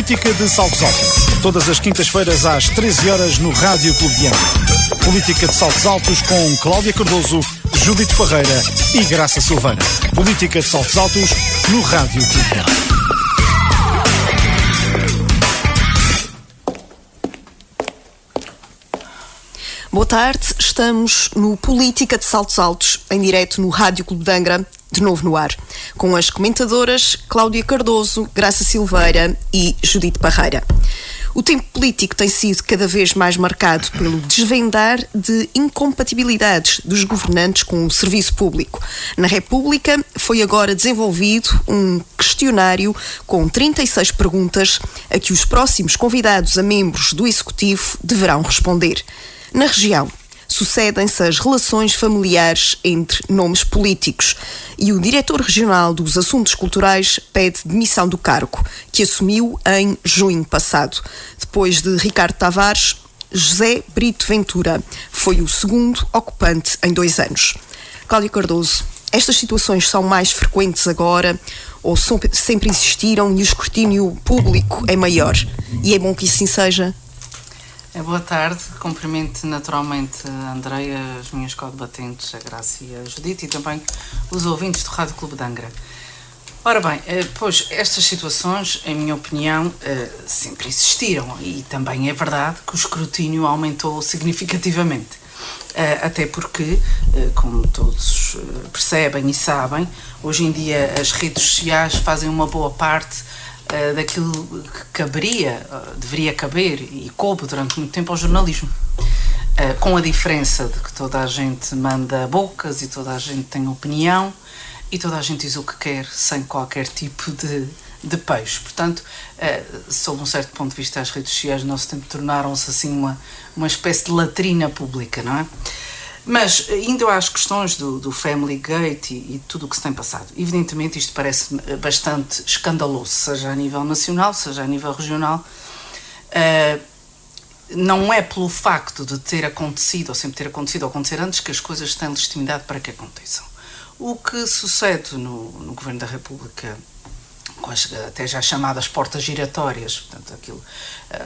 Política de Saltos Altos. Todas as quintas-feiras às 13 horas no Rádio Clube de Angra. Política de Saltos Altos com Cláudia Cardoso, Judite Parreira e Graça Silveira. Política de Saltos Altos no Rádio Clube de Angra. Boa tarde, estamos no Política de Saltos Altos, em direto no Rádio Clube de Angra, de novo no ar, com as comentadoras Cláudia Cardoso, Graça Silveira e Judite Parreira. O tempo político tem sido cada vez mais marcado pelo desvendar de incompatibilidades dos governantes com o serviço público. Na República foi agora desenvolvido um questionário com 36 perguntas a que os próximos convidados a membros do Executivo deverão responder. Na região, sucedem-se as relações familiares entre nomes políticos e o diretor regional dos Assuntos Culturais pede demissão do cargo, que assumiu em junho passado. Depois de Ricardo Tavares, José Brito Ventura foi o segundo ocupante em 2 anos. Cláudia Cardoso, estas situações são mais frequentes agora ou sempre existiram e o escrutínio público é maior? E é bom que assim seja? Boa tarde, cumprimento naturalmente a Andreia, as minhas co-debatentes, a Graça e a Judite, e também os ouvintes do Rádio Clube de Angra. Ora bem, pois estas situações, em minha opinião, sempre existiram e também é verdade que o escrutínio aumentou significativamente. Até porque, como todos percebem e sabem, hoje em dia as redes sociais fazem uma boa parte daquilo que deveria caber e coube durante muito tempo ao jornalismo. Com a diferença de que toda a gente manda bocas e toda a gente tem opinião e toda a gente diz o que quer sem qualquer tipo de peixe. Portanto, sob um certo ponto de vista, as redes sociais no nosso tempo tornaram-se assim uma espécie de latrina pública, não é? Mas, indo às questões do Family Gate e tudo o que se tem passado, evidentemente isto parece bastante escandaloso, seja a nível nacional, seja a nível regional. Não é pelo facto de ter acontecido, ou sempre ter acontecido, ou acontecer antes, que as coisas têm legitimidade para que aconteçam. O que sucede no Governo da República, com as até já chamadas portas giratórias, portanto, aquilo,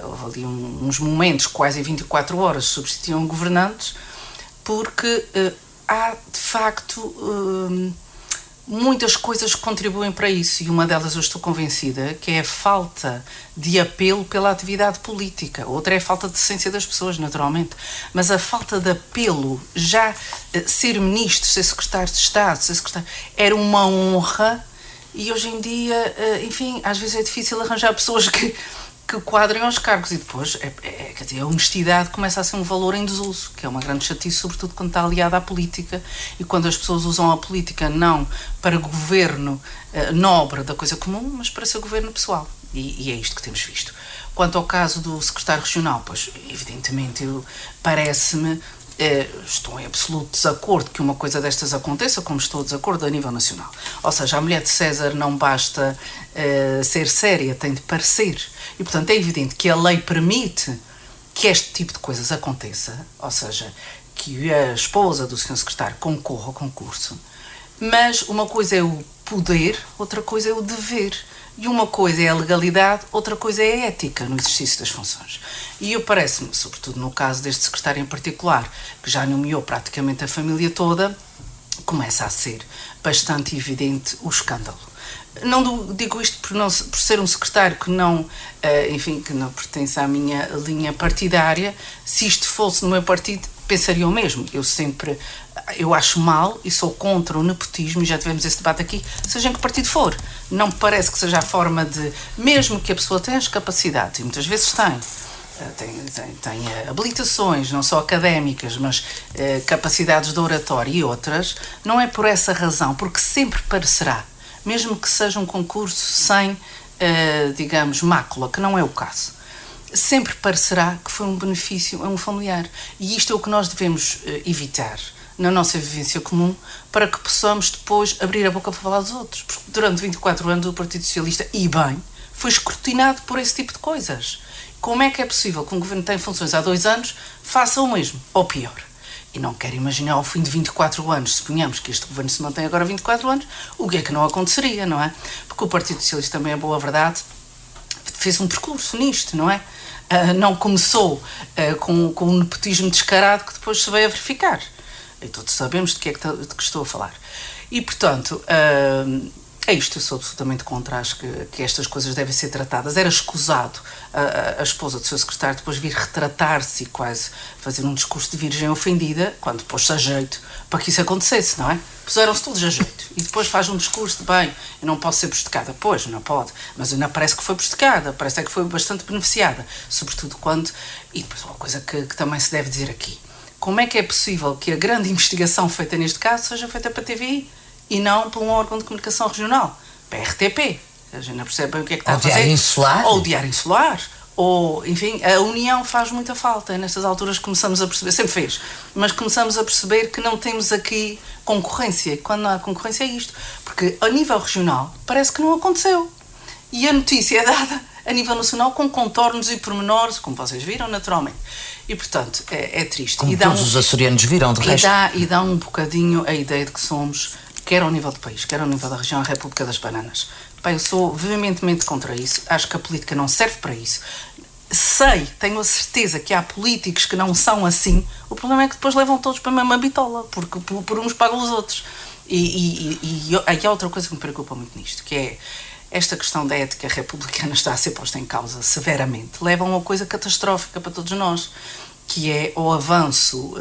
houve ali uns momentos, quase 24 horas, substituíam governantes, porque há, de facto, muitas coisas que contribuem para isso, e uma delas eu estou convencida, que é a falta de apelo pela atividade política. Outra é a falta de decência das pessoas, naturalmente, mas a falta de apelo, já ser ministro, ser secretário de Estado, era uma honra, e hoje em dia, enfim, às vezes é difícil arranjar pessoas que quadrem aos cargos, e depois quer dizer, a honestidade começa a ser um valor em desuso, que é uma grande chatice, sobretudo quando está aliada à política, e quando as pessoas usam a política não para governo nobre da coisa comum, mas para seu governo pessoal, e é isto que temos visto. Quanto ao caso do secretário regional, pois evidentemente parece-me, estou em absoluto desacordo que uma coisa destas aconteça, como estou em desacordo a nível nacional. Ou seja, a mulher de César não basta ser séria, tem de parecer. E, portanto, é evidente que a lei permite que este tipo de coisas aconteça, ou seja, que a esposa do Sr. Secretário concorra ao concurso, mas uma coisa é o poder, outra coisa é o dever. E uma coisa é a legalidade, outra coisa é a ética no exercício das funções. E eu parece-me, sobretudo no caso deste secretário em particular, que já nomeou praticamente a família toda, começa a ser bastante evidente o escândalo. Não digo isto por ser um secretário que não, enfim, que não pertence à minha linha partidária. Se isto fosse no meu partido, pensaria o mesmo. Eu acho mal e sou contra o nepotismo, e já tivemos esse debate aqui, seja em que partido for. Não me parece que seja a forma de, mesmo que a pessoa tenha as capacidades, e muitas vezes tem habilitações, não só académicas, mas capacidades de oratória e outras, não é por essa razão, porque sempre parecerá, mesmo que seja um concurso sem, digamos, mácula, que não é o caso, sempre parecerá que foi um benefício a um familiar. E isto é o que nós devemos evitar na nossa vivência comum, para que possamos depois abrir a boca para falar dos outros. Porque durante 24 anos o Partido Socialista, e bem, foi escrutinado por esse tipo de coisas. Como é que é possível que um governo que tem funções há 2 anos faça o mesmo, ou pior? E não quero imaginar ao fim de 24 anos, suponhamos que este governo se mantém agora 24 anos, o que é que não aconteceria, não é? Porque o Partido Socialista também, é boa verdade, fez um percurso nisto, não é? Não começou com um nepotismo descarado que depois se veio a verificar. E todos sabemos de que estou a falar. E, portanto, é isto, eu sou absolutamente contra, acho que estas coisas devem ser tratadas. Era escusado a esposa do seu secretário depois vir retratar-se e quase fazer um discurso de virgem ofendida, quando pôs-se a jeito para que isso acontecesse, não é? Puseram-se todos a jeito. E depois faz um discurso de, bem, eu não posso ser prejudicada. Pois, não pode. Mas ainda parece que foi prejudicada, parece que foi bastante beneficiada. Sobretudo quando... E depois uma coisa que também se deve dizer aqui. Como é que é possível que a grande investigação feita neste caso seja feita para a TVI e não por um órgão de comunicação regional? Para a RTP. A gente não percebe bem o que é que está a fazer. Diário Insular. Ou o Diário Insular. Ou, enfim, a união faz muita falta. Nestas alturas começamos a perceber, sempre fez, mas começamos a perceber que não temos aqui concorrência. Quando não há concorrência é isto. Porque a nível regional parece que não aconteceu. E a notícia é dada a nível nacional com contornos e pormenores, como vocês viram, naturalmente. E, portanto, é triste. Como e todos os açorianos viram, de resto. E dá um bocadinho a ideia de que somos, quer ao nível do país, quer ao nível da região, a República das Bananas. Bem, eu sou veementemente contra isso. Acho que a política não serve para isso. Tenho a certeza que há políticos que não são assim. O problema é que depois levam todos para a mesma bitola, porque por uns pagam os outros. E há outra coisa que me preocupa muito nisto, que é esta questão da ética republicana está a ser posta em causa severamente. Leva a uma coisa catastrófica para todos nós, que é o avanço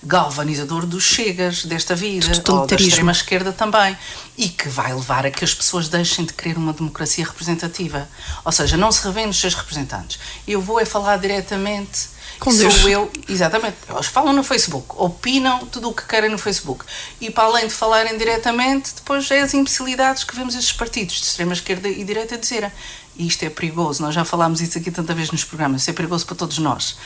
galvanizador dos chegas desta vida, ou da extrema-esquerda também, e que vai levar a que as pessoas deixem de querer uma democracia representativa. Ou seja, não se revêem nos seus representantes. Eu vou falar diretamente... Sou eu, exatamente. Eles falam no Facebook, opinam tudo o que querem no Facebook. E para além de falarem diretamente, depois é as imbecilidades que vemos esses partidos de extrema-esquerda e direita dizerem. E isto é perigoso. Nós já falámos isso aqui tanta vez nos programas. Isso é perigoso para todos nós.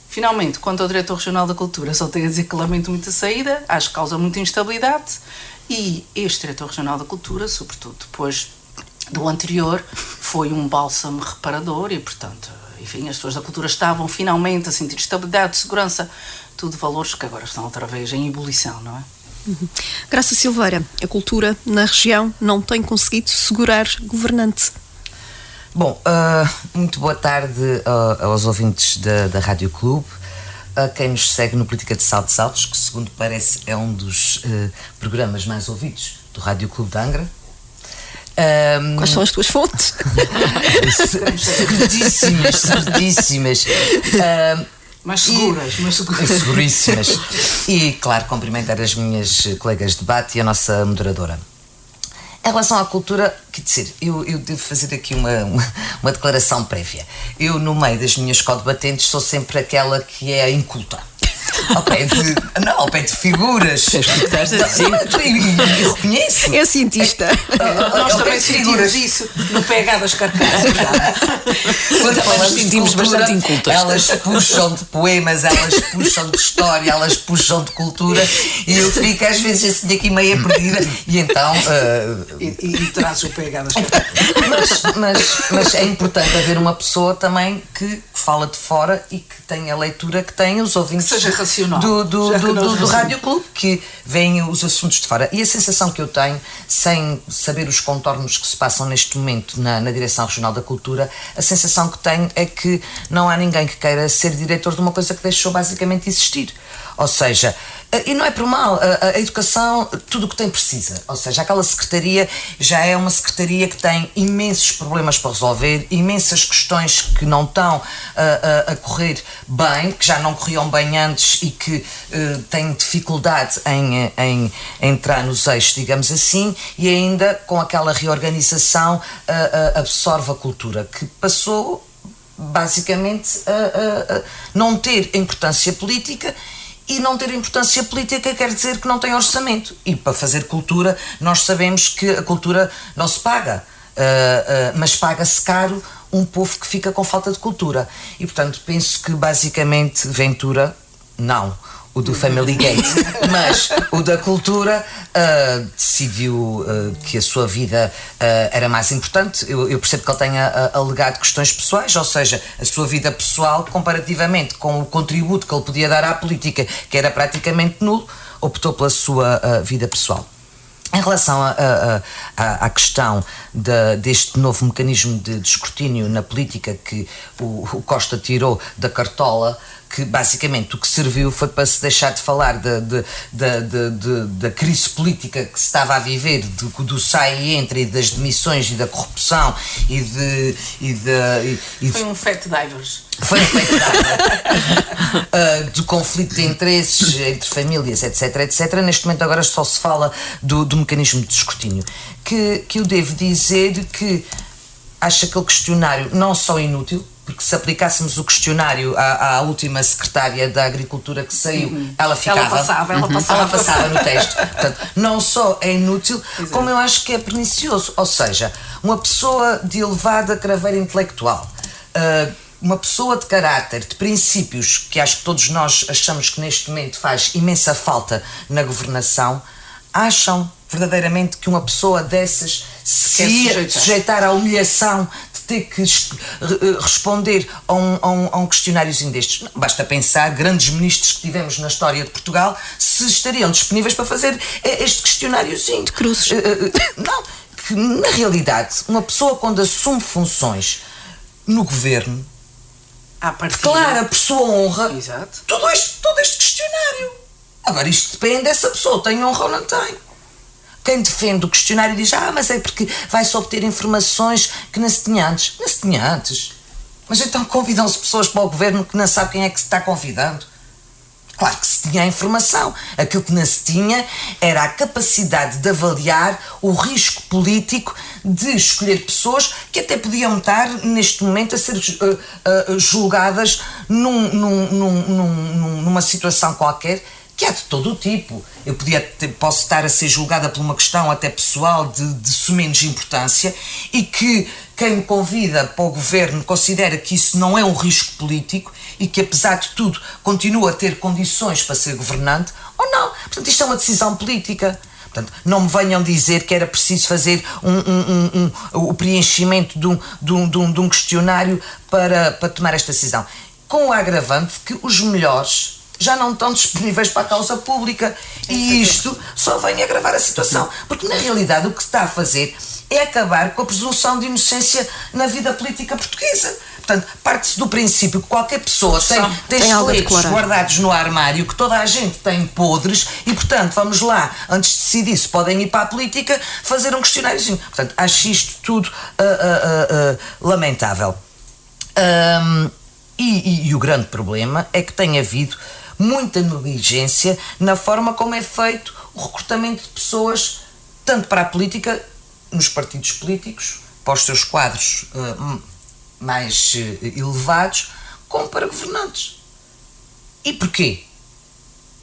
Finalmente, quanto ao Diretor Regional da Cultura, só tenho a dizer que lamento muito a saída, acho que causa muita instabilidade. E este Diretor Regional da Cultura, sobretudo depois do anterior, foi um bálsamo reparador e, portanto... Enfim, as pessoas da cultura estavam finalmente a sentir estabilidade, segurança, tudo valores que agora estão outra vez em ebulição, não é? Graça Silveira, a cultura na região não tem conseguido segurar governante. Bom, muito boa tarde aos ouvintes da Rádio Clube, a quem nos segue no Política de Saltos Altos, que segundo parece é um dos programas mais ouvidos do Rádio Clube de Angra. Quais são as tuas fontes? Certíssimas. Mas seguras. Seguríssimas. E, claro, cumprimentar as minhas colegas de debate e a nossa moderadora. Em relação à cultura, quer dizer, eu devo fazer aqui uma declaração prévia. Eu, no meio das minhas co-debatentes, sou sempre aquela que é inculta. Ao pé de figuras. E reconheço. É cientista. Nós também sentimos isso no PH das carcaças. Quando falamos de cultura, elas puxam de poemas, elas puxam de história, elas puxam de cultura e eu fico às vezes assim aqui meio perdida e então... E traz o PH das carcaças. Mas é importante haver uma pessoa também que fala de fora e que tenha a leitura que tem os ouvintes do Rádio Clube, que veem os assuntos de fora. E a sensação que eu tenho, sem saber os contornos que se passam neste momento na Direção Regional da Cultura, a sensação que tenho é que não há ninguém que queira ser diretor de uma coisa que deixou basicamente de existir. Ou seja, e não é por mal, a educação, tudo o que tem precisa. Ou seja, aquela secretaria já é uma secretaria que tem imensos problemas para resolver, imensas questões que não estão a correr bem, que já não corriam bem antes e que têm dificuldade em entrar nos eixos, digamos assim, e ainda com aquela reorganização absorve a cultura, que passou basicamente a não ter importância política. E não ter importância política quer dizer que não tem orçamento. E para fazer cultura, nós sabemos que a cultura não se paga, mas paga-se caro um povo que fica com falta de cultura. E, portanto, penso que basicamente Ventura, não, o do Family Gate, mas o da cultura decidiu que a sua vida era mais importante. Eu percebo que ele tenha alegado questões pessoais, ou seja, a sua vida pessoal, comparativamente com o contributo que ele podia dar à política, que era praticamente nulo, optou pela sua vida pessoal. Em relação à questão deste novo mecanismo de escrutínio na política que o Costa tirou da cartola, que basicamente o que serviu foi para se deixar de falar da crise política que se estava a viver, do sai e entra e das demissões e da corrupção Foi um fact divers. Foi um fact do conflito de interesses entre famílias, etc. Neste momento agora só se fala do mecanismo de escrutínio, que eu devo dizer que acho aquele questionário não só inútil, porque se aplicássemos o questionário à última secretária da Agricultura que saiu, ela ficava. Ela passava no teste. Portanto, não só é inútil, como eu acho que é pernicioso. Ou seja, uma pessoa de elevada craveira intelectual, uma pessoa de caráter, de princípios, que acho que todos nós achamos que neste momento faz imensa falta na governação, acham verdadeiramente que uma pessoa dessas se ia sujeitar à humilhação ter que responder a um questionáriozinho destes. Não, basta pensar, grandes ministros que tivemos na história de Portugal, se estariam disponíveis para fazer este questionáriozinho. De cruzes. Não, que na realidade, uma pessoa quando assume funções no governo, declara por sua honra todo este questionário. Agora, isto depende dessa pessoa, tem honra ou não tem. Quem defende o questionário diz, mas é porque vai-se obter informações que não se tinha antes. Não se tinha antes. Mas então convidam-se pessoas para o governo que não sabe quem é que se está convidando. Claro que se tinha a informação. Aquilo que não se tinha era a capacidade de avaliar o risco político de escolher pessoas que até podiam estar, neste momento, a ser julgadas numa situação qualquer, que há de todo o tipo. Eu posso estar a ser julgada por uma questão até pessoal de sumenos importância e que quem me convida para o governo considera que isso não é um risco político e que, apesar de tudo, continua a ter condições para ser governante, ou não. Portanto, isto é uma decisão política. Portanto, não me venham dizer que era preciso fazer o preenchimento de um questionário para tomar esta decisão. Com o agravante que os melhores já não estão disponíveis para a causa pública e isto só vem agravar a situação, porque na realidade o que se está a fazer é acabar com a presunção de inocência na vida política portuguesa. Portanto, parte-se do princípio que qualquer pessoa tem esqueletos guardados no armário, que toda a gente tem podres e, portanto, vamos lá, antes de decidir se podem ir para a política, fazer um questionáriozinho. Portanto, acho isto tudo lamentável. E o grande problema é que tem havido muita negligência na forma como é feito o recrutamento de pessoas, tanto para a política, nos partidos políticos, para os seus quadros mais elevados, como para governantes. E porquê?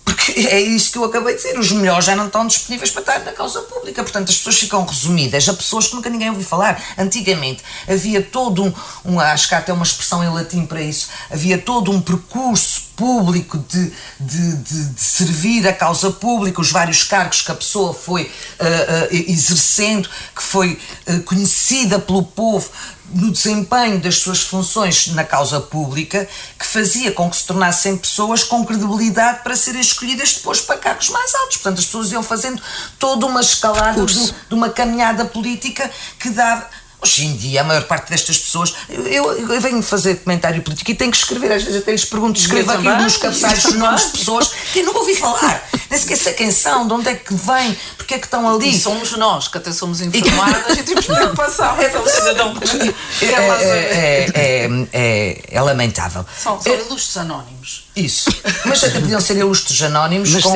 Porque é isso que eu acabei de dizer, os melhores já não estão disponíveis para estar na causa pública, portanto as pessoas ficam resumidas a pessoas que nunca ninguém ouviu falar. Antigamente havia todo acho que há até uma expressão em latim para isso, havia todo um percurso público de servir a causa pública, os vários cargos que a pessoa foi exercendo, que foi conhecida pelo povo no desempenho das suas funções na causa pública, que fazia com que se tornassem pessoas com credibilidade para serem escolhidas depois para cargos mais altos. Portanto, as pessoas iam fazendo toda uma escalada de uma caminhada política que dava... Hoje em dia, a maior parte destas pessoas... Eu venho fazer comentário político e tenho que escrever, às vezes até lhes pergunto, escrevo aqui nos cabeçalhos os nomes de pessoas que eu nunca ouvi falar. Nem sequer sei quem são, de onde é que vêm, porque é que estão ali. E somos nós, que até somos informadas e temos preocupação. É o cidadão político. É lamentável. São ilustres anónimos. Isso. Mas até podiam ser ilustres anónimos, mas com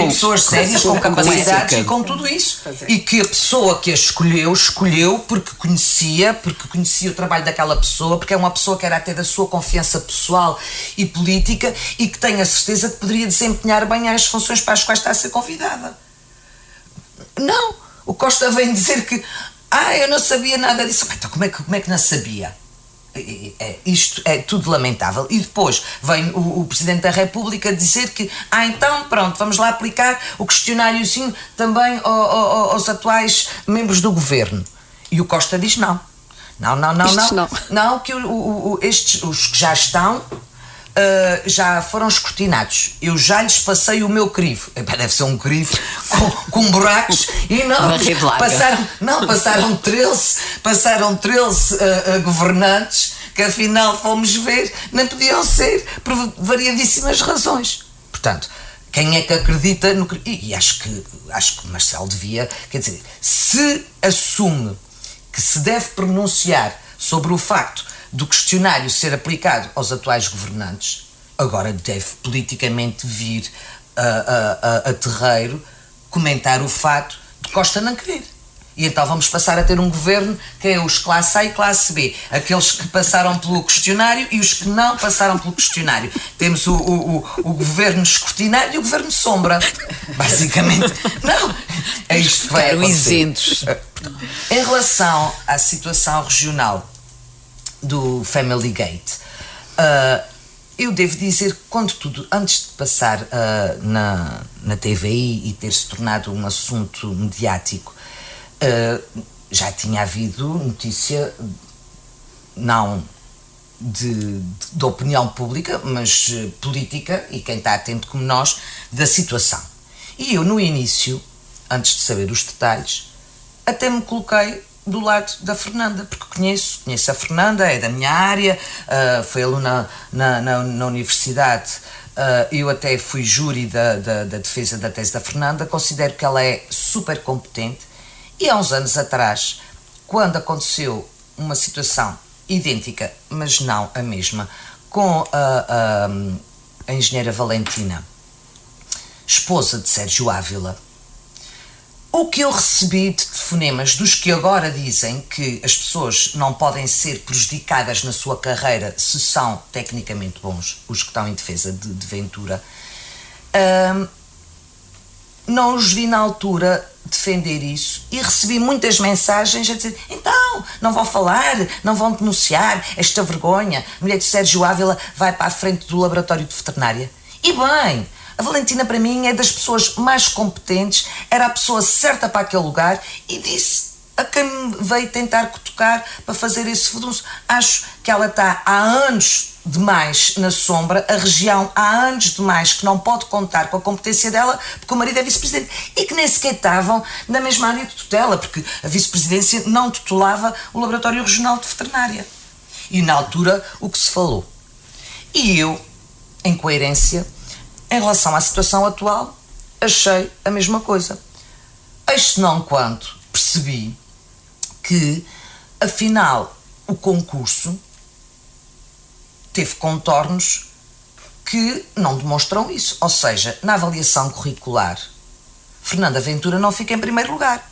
pessoas sérias, com capacidades e com tudo isso. E que a pessoa que a escolheu porque conhecia o trabalho daquela pessoa, porque é uma pessoa que era até da sua confiança pessoal e política e que tem a certeza que poderia desempenhar bem as funções para as quais está a ser convidada. Não. O Costa vem dizer que eu não sabia nada disso. Então como é que não sabia? Isto é tudo lamentável. E depois vem o Presidente da República dizer que então pronto, vamos lá aplicar o questionáriozinho também aos atuais membros do Governo. E o Costa diz não, que estes, os que já estão, já foram escrutinados. Eu já lhes passei o meu crivo. Deve ser um crivo com buracos e passaram 13 governantes que afinal fomos ver, não podiam ser por variadíssimas razões. Portanto, quem é que acredita no... E acho que Marcelo devia, quer dizer, se assume que se deve pronunciar sobre o facto do questionário ser aplicado aos atuais governantes, agora deve politicamente vir a terreiro comentar o facto de Costa não querer. E então vamos passar a ter um governo que é os classe A e classe B. Aqueles que passaram pelo questionário e os que não passaram pelo questionário. Temos o governo escrutinário e o governo sombra. Basicamente, não. É isto que vai acontecer. Isentos. Em relação à situação regional do Family Gate, eu devo dizer que, contudo, antes de passar na TVI e ter se tornado um assunto mediático, já tinha havido notícia, não de opinião pública, mas política, e quem está atento como nós, da situação. E eu, no início, antes de saber os detalhes, até me coloquei do lado da Fernanda, porque conheço a Fernanda, é da minha área, foi aluna na universidade, eu até fui júri da defesa da tese da Fernanda, considero que ela é super competente. E há uns anos atrás, quando aconteceu uma situação idêntica, mas não a mesma, com a engenheira Valentina, esposa de Sérgio Ávila, o que eu recebi de telefonemas dos que agora dizem que as pessoas não podem ser prejudicadas na sua carreira se são tecnicamente bons, os que estão em defesa de Ventura, não os vi na altura defender isso, e recebi muitas mensagens a dizer: então, não vão falar, não vão denunciar esta vergonha, a mulher de Sérgio Ávila vai para a frente do laboratório de veterinária. E bem, a Valentina para mim é das pessoas mais competentes, era a pessoa certa para aquele lugar, e disse a quem me veio tentar cutucar para fazer esse furdunço: acho que ela está há anos demais na sombra, a região há anos demais que não pode contar com a competência dela, porque o marido é vice-presidente, e que nem sequer estavam na mesma área de tutela, porque a vice-presidência não tutelava o Laboratório Regional de Veterinária. E na altura o que se falou. E eu, em coerência, em relação à situação atual, achei a mesma coisa. Eis não quando percebi que, afinal, o concurso teve contornos que não demonstram isso. Ou seja, na avaliação curricular, Fernanda Ventura não fica em primeiro lugar.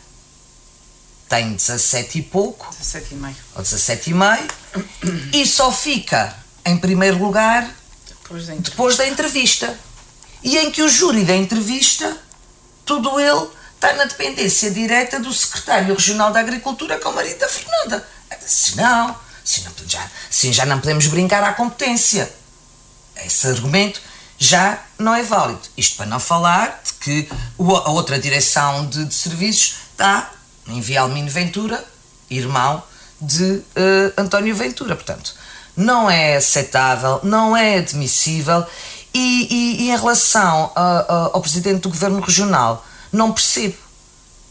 Tem 17 e pouco. 17,5. Ou 17,5. E só fica em primeiro lugar depois da entrevista. E em que o júri da entrevista, tudo ele está na dependência direta do secretário regional da Agricultura, que é o marido da Fernanda. Já não podemos brincar à competência. Esse argumento já não é válido. Isto para não falar de que a outra direção de serviços está em Vielmino Ventura, irmão de António Ventura. Portanto, não é aceitável, não é admissível. E em relação ao presidente do governo regional, não percebo.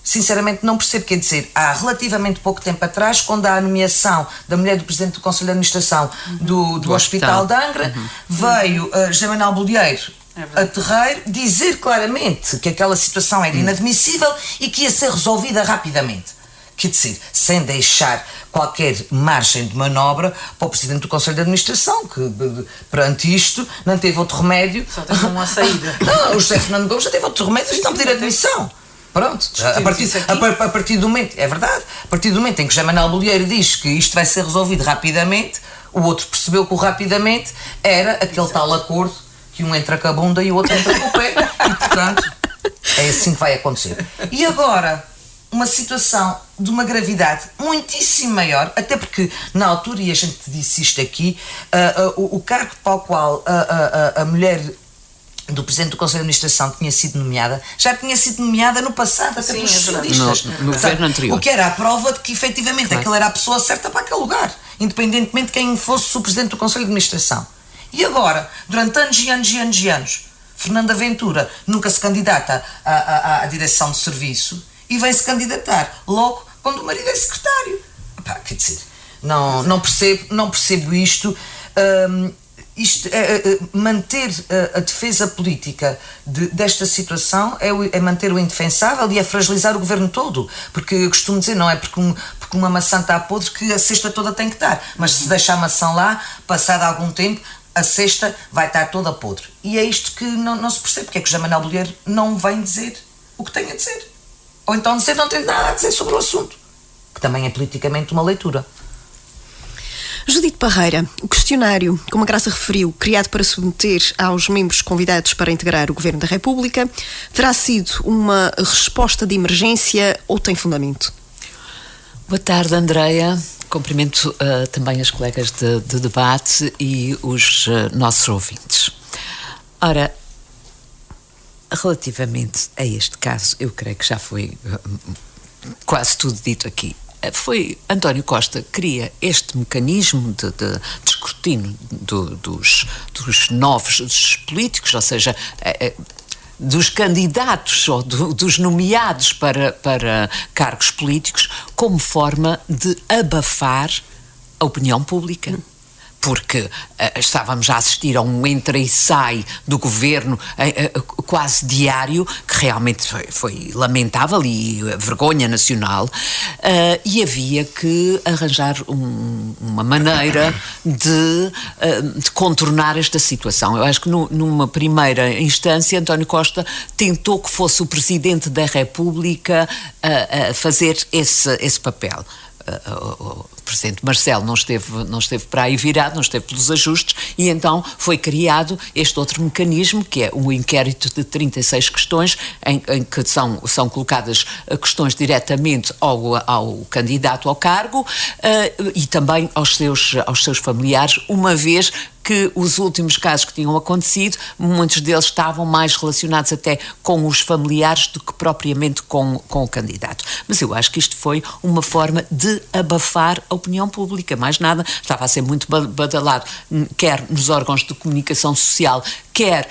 Sinceramente não percebo, quer dizer, há relativamente pouco tempo atrás, quando há a nomeação da mulher do presidente do Conselho de Administração do Hospital de Angra, veio José Manuel Bolieiro a terreiro dizer claramente que aquela situação era inadmissível e que ia ser resolvida rapidamente. Quer dizer, sem deixar qualquer margem de manobra para o presidente do Conselho de Administração, que perante isto não teve outro remédio. Só teve uma saída. Não, o José Fernando Gomes já teve outro remédio de não pedir admissão. Pronto, a partir do momento, é verdade, a partir do momento em que José Manuel Bolieiro diz que isto vai ser resolvido rapidamente, o outro percebeu que o rapidamente era aquele tal acordo que um entra com a bunda e o outro entra com o pé, e portanto é assim que vai acontecer. E agora, uma situação de uma gravidade muitíssimo maior, até porque na altura, e a gente disse isto aqui, o cargo para o qual a mulher do Presidente do Conselho de Administração tinha sido nomeada, já tinha sido nomeada no passado, até pelos socialistas. No governo anterior. O que era a prova de que, efetivamente, aquela era a pessoa certa para aquele lugar, independentemente de quem fosse o Presidente do Conselho de Administração. E agora, durante anos e anos e anos e anos, Fernanda Ventura nunca se candidata à direção de serviço e vem-se candidatar logo quando o marido é secretário. Epá, quer dizer, não percebo isto. Manter a defesa política desta situação é manter o indefensável e é fragilizar o governo todo, porque eu costumo dizer, não é porque uma maçã está podre que a cesta toda tem que estar, mas se deixar a maçã lá, passado algum tempo, a cesta vai estar toda podre. E é isto que não se percebe, porque é que o José Manuel Bolheiro não vem dizer o que tem a dizer, ou então dizer não tem nada a dizer sobre o assunto, que também é politicamente uma leitura. Judite Parreira, o questionário, como a Graça referiu, criado para submeter aos membros convidados para integrar o Governo da República, terá sido uma resposta de emergência ou tem fundamento? Boa tarde, Andreia. Cumprimento também as colegas de debate e os nossos ouvintes. Ora, relativamente a este caso, eu creio que já foi quase tudo dito aqui. António Costa cria este mecanismo de escrutínio dos novos políticos, ou seja, dos candidatos ou dos nomeados para cargos políticos, como forma de abafar a opinião pública. Porque estávamos a assistir a um entra e sai do governo quase diário, que realmente foi lamentável e vergonha nacional, e havia que arranjar uma maneira de contornar esta situação. Eu acho que numa primeira instância António Costa tentou que fosse o Presidente da República a fazer esse papel. O Presidente Marcelo não esteve para aí virado, não esteve pelos ajustes, e então foi criado este outro mecanismo, que é um inquérito de 36 questões, em que são colocadas questões diretamente ao candidato ao cargo e também aos seus familiares, uma vez que os últimos casos que tinham acontecido, muitos deles estavam mais relacionados até com os familiares do que propriamente com o candidato. Mas eu acho que isto foi uma forma de abafar a opinião pública, mais nada. Estava a ser muito badalado, quer nos órgãos de comunicação social, quer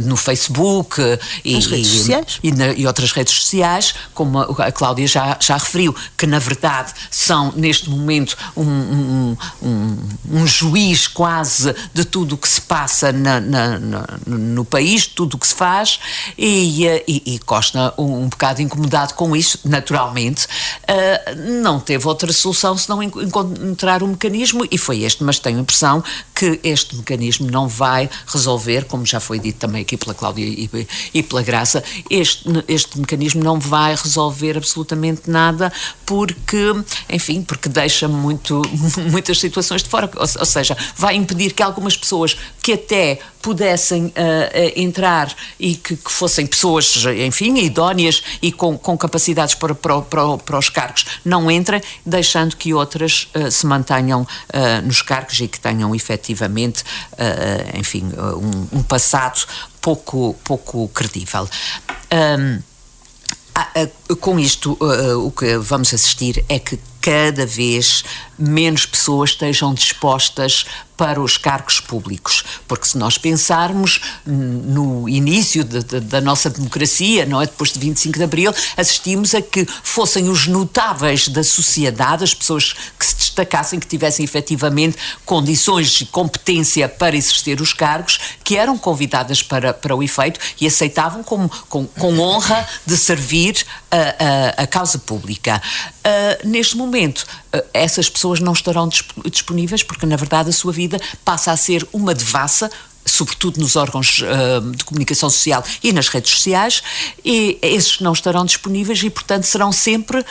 no Facebook e outras redes sociais, como a Cláudia já referiu, que na verdade são neste momento um juiz quase de tudo o que se passa no país, tudo o que se faz, e Costa, um bocado incomodado com isso, naturalmente, não teve outra solução senão encontrar um mecanismo, e foi este, mas tenho a impressão que este mecanismo não vai resolver, como já foi dito também aqui pela Cláudia e pela Graça, este mecanismo não vai resolver absolutamente nada, porque deixa muitas situações de fora, ou seja, vai impedir que algumas pessoas que até pudessem entrar e que fossem pessoas, enfim, idóneas e com capacidades para os cargos, não entrem, deixando que outras se mantenham nos cargos e que tenham efetivamente, um passado pouco credível. Com isto, o que vamos assistir é que cada vez menos pessoas estejam dispostas para os cargos públicos, porque se nós pensarmos no início da nossa democracia, não é? Depois de 25 de Abril, assistimos a que fossem os notáveis da sociedade, as pessoas que se destacassem, que tivessem efetivamente condições e competência para exercer os cargos, que eram convidadas para o efeito e aceitavam com honra de servir a causa pública. Neste momento, essas pessoas não estarão disponíveis, porque na verdade a sua vida passa a ser uma devassa, sobretudo nos órgãos de comunicação social e nas redes sociais, e esses não estarão disponíveis e, portanto, serão sempre,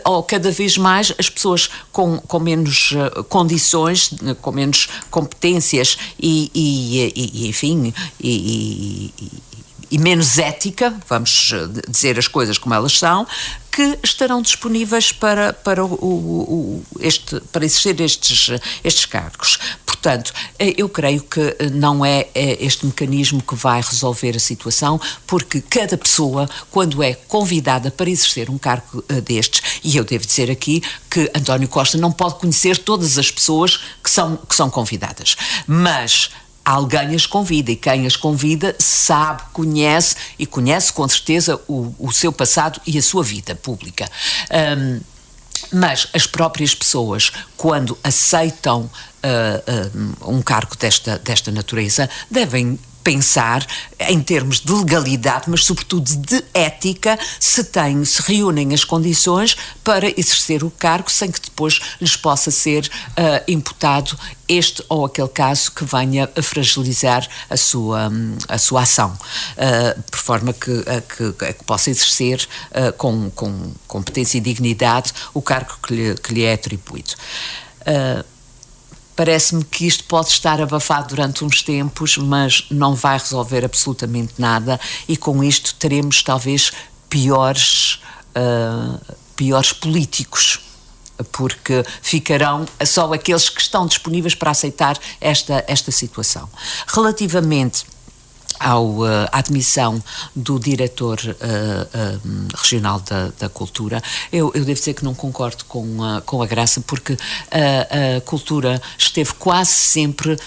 ou cada vez mais, as pessoas com menos condições, com menos competências e menos ética, vamos dizer as coisas como elas são, que estarão disponíveis para exercer estes cargos. Portanto, portanto, eu creio que não é este mecanismo que vai resolver a situação, porque cada pessoa, quando é convidada para exercer um cargo destes, e eu devo dizer aqui que António Costa não pode conhecer todas as pessoas que são convidadas, mas alguém as convida, e quem as convida sabe, conhece com certeza o seu passado e a sua vida pública. Mas as próprias pessoas, quando aceitam um cargo desta natureza, devem pensar em termos de legalidade, mas sobretudo de ética, se reúnem as condições para exercer o cargo sem que depois lhes possa ser imputado este ou aquele caso que venha a fragilizar a sua ação, por forma que possa exercer com competência e dignidade o cargo que lhe é atribuído. Parece-me que isto pode estar abafado durante uns tempos, mas não vai resolver absolutamente nada, e com isto teremos talvez piores políticos, porque ficarão só aqueles que estão disponíveis para aceitar esta situação. Relativamente à admissão do diretor regional da cultura, eu devo dizer que não concordo com a Graça, porque a cultura esteve quase sempre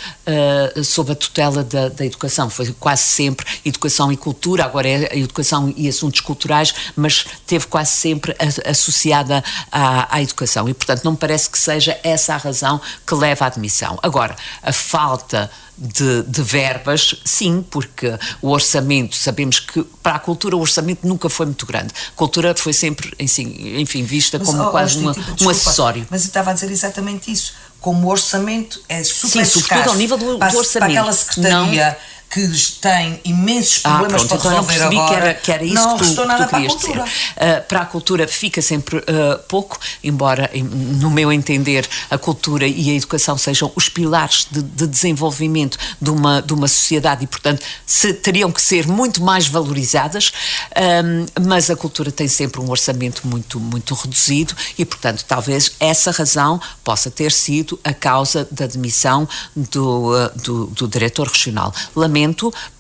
sob a tutela da educação, foi quase sempre educação e cultura, agora é educação e assuntos culturais, mas esteve quase sempre associada à educação, e portanto não me parece que seja essa a razão que leva à admissão. Agora, a falta de verbas, sim, porque o orçamento, sabemos que para a cultura o orçamento nunca foi muito grande. A cultura foi sempre, enfim, vista como quase um acessório. Mas eu estava a dizer exatamente isso. Como o orçamento é super escasso, sobretudo ao nível do orçamento. Para aquela secretaria que tem imensos problemas para resolver agora. Não percebi que era isso não que tu nada querias dizer. Para a cultura fica sempre pouco, embora, no meu entender, a cultura e a educação sejam os pilares de desenvolvimento de uma sociedade, e, portanto, teriam que ser muito mais valorizadas, mas a cultura tem sempre um orçamento muito, muito reduzido, e, portanto, talvez essa razão possa ter sido a causa da demissão do diretor regional. Lamento,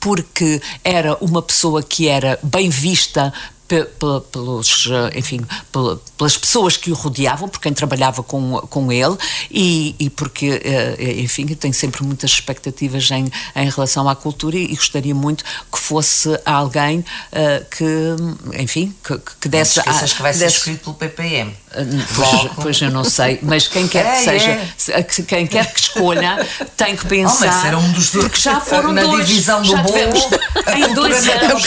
porque era uma pessoa que era bem vista pelas pessoas que o rodeavam, por quem trabalhava com ele, e porque, enfim, tenho sempre muitas expectativas em relação à cultura, e gostaria muito que fosse alguém que desse... Não esqueças que vai ser escrito pelo PPM. Pois eu não sei, mas quem quer que seja, quem quer que escolha, tem que pensar... mas era um dos porque já foram na dois. Divisão do já bolo, em 2 anos...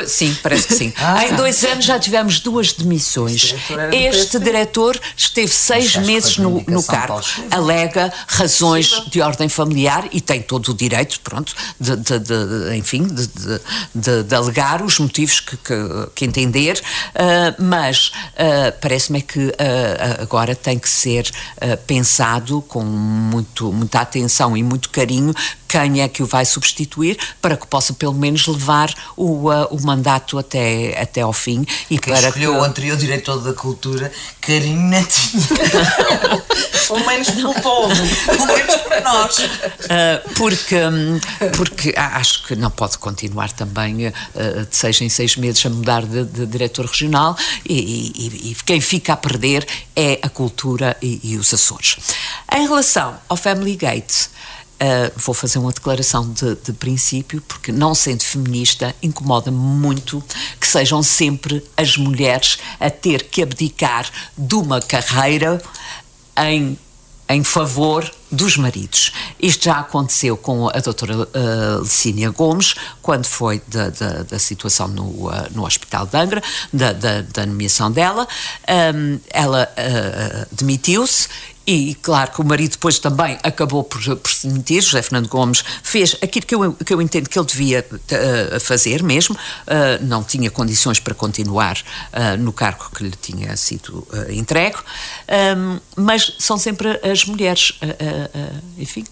Sim, parece que sim. Em 2 anos já tivemos 2 demissões. Este diretor esteve 6 meses no cargo. Alega razões de ordem familiar e tem todo o direito, pronto, de alegar os motivos que entender, mas parece-me que agora tem que ser pensado com muita atenção e muito carinho quem é que o vai substituir, para que possa pelo menos levar o mandato até ao fim. E quem para escolheu o anterior diretor da cultura, carinho netinho. Ou menos pelo povo, ou menos para nós. Porque acho que não pode continuar também de 6 em 6 meses a mudar de diretor regional, e quem fica a perder é a cultura e os Açores. Em relação ao Family Gate, vou fazer uma declaração de princípio, porque, não sendo feminista, incomoda-me muito que sejam sempre as mulheres a ter que abdicar de uma carreira em favor dos maridos. Isto já aconteceu com a doutora Licínia Gomes, quando foi da situação no Hospital de Angra, da nomeação dela. Ela demitiu-se, e claro que o marido depois também acabou por se demitir. José Fernando Gomes fez aquilo que eu entendo que ele devia fazer mesmo, não tinha condições para continuar no cargo que lhe tinha sido entregue, mas são sempre as mulheres enfim,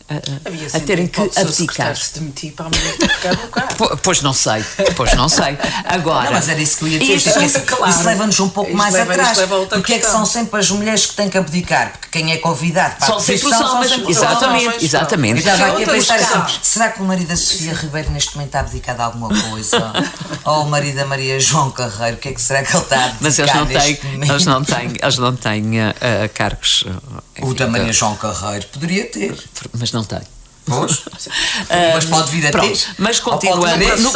Havia a terem que abdicar. Se demitir para a mulher ficar no cargo. Pois não sei. Agora, não, mas era isso que eu ia dizer. Isso leva-nos um pouco mais atrás. Porque é que são sempre as mulheres que têm que abdicar? Porque quem é convidado para a posição exatamente. Eu estava aqui a pensar assim, será que o marido da Sofia Ribeiro neste momento está abdicado a alguma coisa? Ou o marido da Maria João Carreiro, o que é que será que ele está a abdicar? Mas eles não têm cargos. Enfim, o da Maria João Carreiro poderia ter. Mas não tem. Pois. Mas pode vir a ter. Mas continuando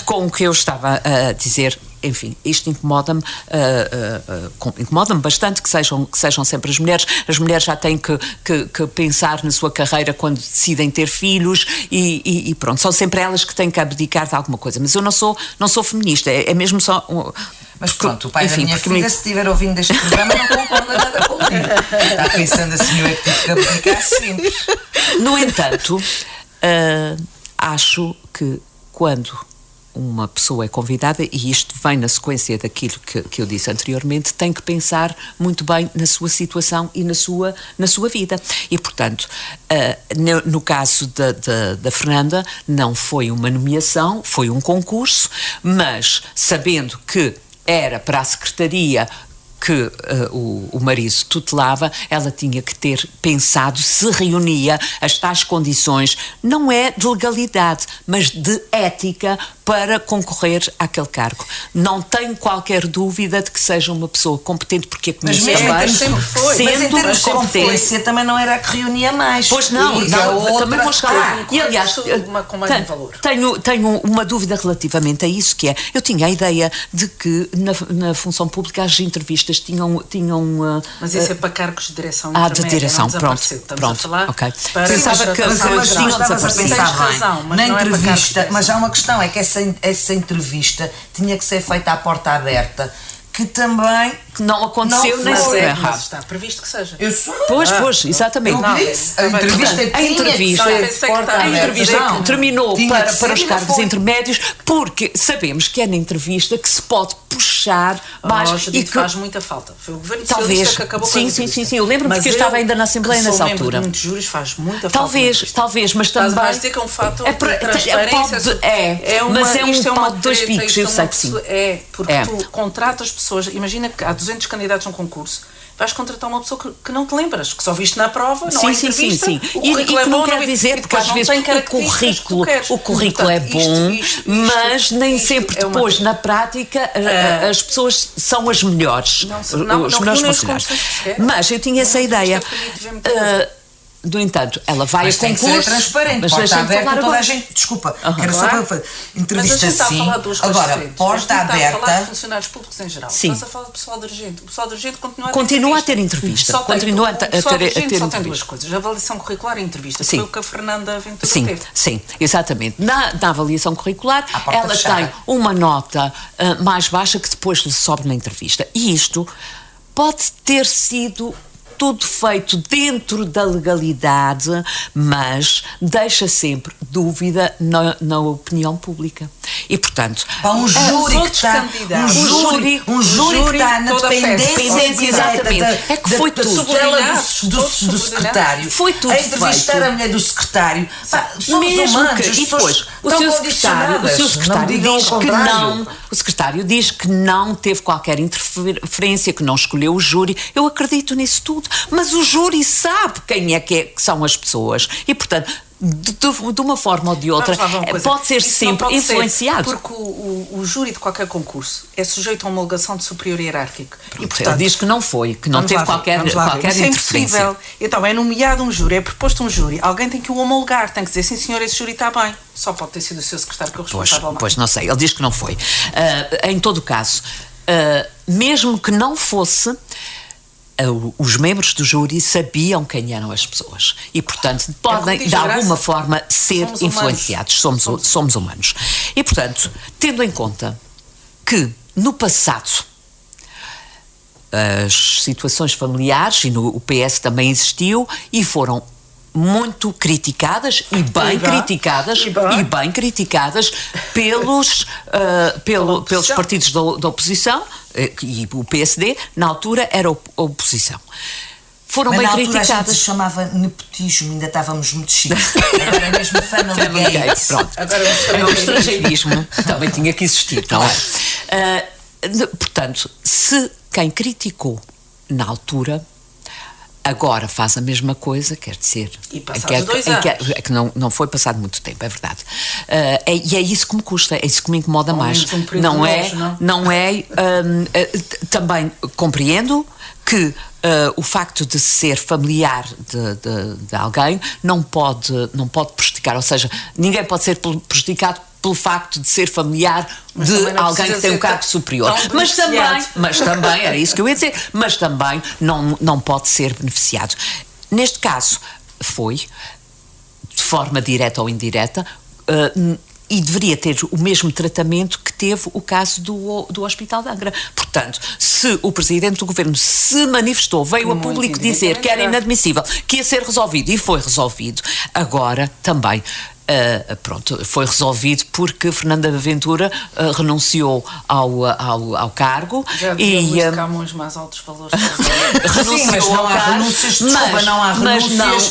com o que eu estava a dizer, enfim, isto incomoda-me bastante que sejam sempre as mulheres. As mulheres já têm que pensar na sua carreira quando decidem ter filhos e pronto, são sempre elas que têm que abdicar de alguma coisa. Mas eu não sou feminista, é mesmo só... Mas pronto, o pai da minha filha, se estiver ouvindo este programa, não concorda nada comigo. Está pensando assim, eu é que tive que abdicar sempre. No entanto, acho que quando uma pessoa é convidada, e isto vem na sequência daquilo que eu disse anteriormente, tem que pensar muito bem na sua situação e na sua vida. E, portanto, no caso da Fernanda, não foi uma nomeação, foi um concurso, mas sabendo que era para a secretaria que o marido tutelava, ela tinha que ter pensado se reunia as tais condições, não é de legalidade, mas de ética para concorrer àquele cargo. Não tenho qualquer dúvida de que seja uma pessoa competente, porque a conheço também. Mas em termos de competência também não era a que reunia mais. Pois não, também vou chegar lá. E aliás, tenho uma dúvida relativamente a isso, que é, eu tinha a ideia de que na função pública as entrevistas tinham mas isso é para cargos de direção de direção, pronto, a falar ok. pensava que estavas a pensar bem na entrevista, mas há uma questão, é que essa entrevista tinha que ser feita à porta aberta, que também não aconteceu nem sequer. Mas está previsto que seja. Pois, exatamente. A entrevista terminou para os cargos intermédios, porque sabemos que é na entrevista que se pode puxar mais e que faz muita falta. Foi o governo talvez que acabou sim, eu lembro-me porque eu estava ainda na Assembleia nessa altura. Muitos júris faz muita falta. Talvez, mas também vais dizer que é um fato de transparência. Mas é um pau de dois picos, eu sei que sim. Porque tu contratas pessoas, imagina que há 200 candidatos a um concurso, vais contratar uma pessoa que não te lembras, que só viste na prova, não é entrevista. Sim. E que não quer dizer, porque às vezes o currículo é bom, mas nem sempre depois, na prática, as pessoas são as melhores. Os melhores funcionários. Mas eu tinha essa ideia. No entanto, ela vai a concurso... Mas tem que ser transparente, porta aberta, toda a gente... Desculpa, era só para entrevista sim. Agora, porta aberta... Estás a falar de funcionários públicos em geral. Sim. Estás a falar de pessoal dirigente. O pessoal dirigente continua a ter entrevista. O pessoal dirigente só tem duas coisas. A avaliação curricular e a entrevista. Foi o que a Fernanda Ventura teve. Sim, exatamente. Na avaliação curricular, ela tem uma nota mais baixa que depois lhe sobe na entrevista. E isto pode ter sido... tudo feito dentro da legalidade, mas deixa sempre dúvida na opinião pública. E, portanto... Um júri que está na dependência exatamente. É que foi tudo. Do secretário. Foi tudo feito. A entrevistar a mulher do secretário. Somos humanos. E depois, o seu secretário diz que não... O secretário diz que não teve qualquer interferência, que não escolheu o júri. Eu acredito nisso tudo. Mas o júri sabe quem é que são as pessoas e, portanto, de uma forma ou de outra, pode ser sempre influenciado. Porque o júri de qualquer concurso é sujeito a homologação de superior hierárquico. E, portanto, ele diz que não foi, que não teve qualquer interferência. É impossível. Então, é nomeado um júri, é proposto um júri, alguém tem que o homologar, tem que dizer, sim senhor, esse júri está bem. Só pode ter sido o seu secretário que é o responsável. Pois, não sei, ele diz que não foi. Em todo o caso, mesmo que não fosse... os membros do júri sabiam quem eram as pessoas e, portanto, podem, de alguma forma, ser influenciados. Somos humanos. E, portanto, tendo em conta que, no passado, as situações familiares, e o PS também existiu, e foram muito criticadas e bem criticadas pelos partidos da oposição, e o PSD na altura era a oposição. Foram bem criticadas. A gente se chamava nepotismo, ainda estávamos muito chiques. Agora é mesmo family gates. Pronto. Agora é o estrangeirismo. Também tinha que existir, não é? Portanto, se quem criticou na altura agora faz a mesma coisa, quer dizer... E passados 2 anos. É que não foi passado muito tempo, é verdade. E é isso que me custa, é isso que me incomoda mais. Também compreendo que o facto de ser familiar de alguém não pode prejudicar, ou seja, ninguém pode ser prejudicado pelo facto de ser familiar de alguém que tem um cargo superior. Mas também, era isso que eu ia dizer, mas também não pode ser beneficiado. Neste caso, foi, de forma direta ou indireta, e deveria ter o mesmo tratamento que teve o caso do Hospital de Angra. Portanto, se o Presidente do Governo se manifestou, veio a público dizer que era inadmissível, que ia ser resolvido, e foi resolvido, agora também... foi resolvido porque Fernanda Ventura renunciou ao cargo. Já e Camões mais altos valores. Renunciou ao cargo,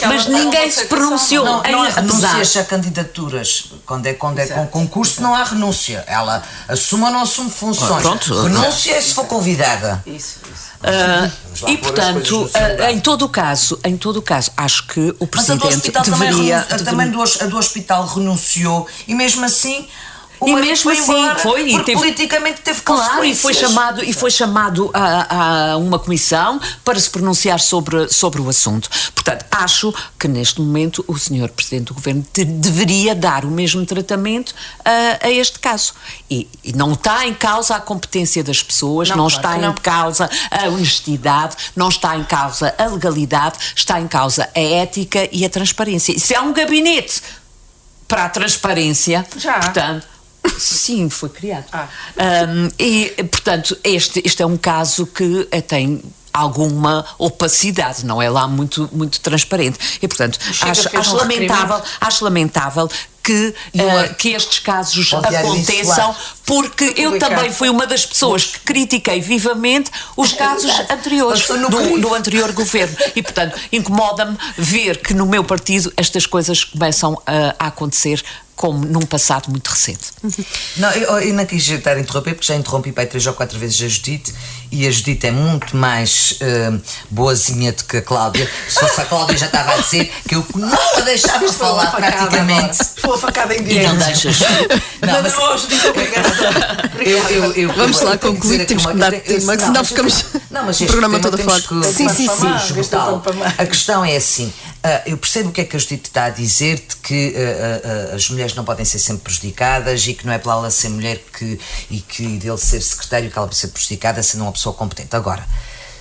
mas ninguém se pronunciou. Não há renúncias a candidaturas. Quando é com concurso, não há renúncia. Ela assume ou não assume funções. Renúncia é se for convidada. Isso. E portanto, em todo o caso, acho que o Presidente deveria... Também a do hospital renunciou e mesmo assim... Porque politicamente teve consequências. Claro, e foi chamado a uma comissão para se pronunciar sobre o assunto. Portanto, acho que neste momento o Sr. Presidente do Governo deveria dar o mesmo tratamento a este caso. E não está em causa a competência das pessoas, não está em causa a honestidade, não está em causa a legalidade, está em causa a ética e a transparência. E se há um gabinete para a transparência, portanto... Sim, foi criado. E, portanto, este é um caso que tem alguma opacidade, não é lá muito transparente. E, portanto, acho lamentável que estes casos aconteçam, porque eu também fui uma das pessoas que critiquei vivamente os casos anteriores do anterior governo e, portanto, incomoda-me ver que no meu partido estas coisas começam a acontecer como num passado muito recente. Não, eu não quis estar a interromper, porque já interrompi para 3 ou 4 vezes a Judite, e a Judite é muito mais boazinha do que a Cláudia. Se fosse a Cláudia já estava a dizer que eu não a deixava de falar praticamente. Estou a facada em direto. E não deixas. Não, Judite, obrigada. Vamos lá concluir, temos que dar tema, que senão ficamos o programa todo a falar. Sim. A questão é assim, eu percebo o que é que a Judite está a dizer-te, que as mulheres não podem ser sempre prejudicadas e que não é para ela ser mulher e que dele ser secretário que ela vai ser prejudicada sendo uma pessoa competente. Agora,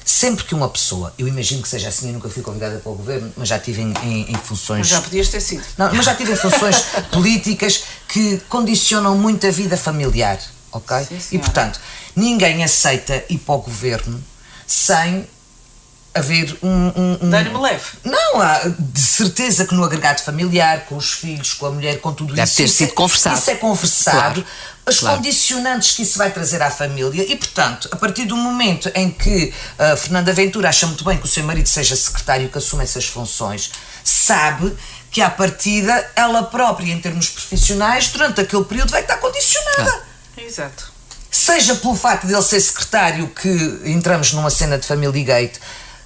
sempre que uma pessoa, eu imagino que seja assim, eu nunca fui convidada para o governo, mas já estive em funções... Mas já podias ter sido. Não, mas já tive em funções políticas que condicionam muito a vida familiar, ok? Sim, e portanto, ninguém aceita ir para o governo sem haver Dá-lhe-me leve. Não, há de certeza que no agregado familiar, com os filhos, com a mulher, com tudo deve isso. Deve ter sido conversado. Isso é conversado. Claro. Os condicionantes que isso vai trazer à família e, portanto, a partir do momento em que a Fernanda Ventura acha muito bem que o seu marido seja secretário, que assume essas funções, sabe que à partida ela própria, em termos profissionais, durante aquele período vai estar condicionada. Exato. Seja pelo facto de ele ser secretário que entramos numa cena de family gate,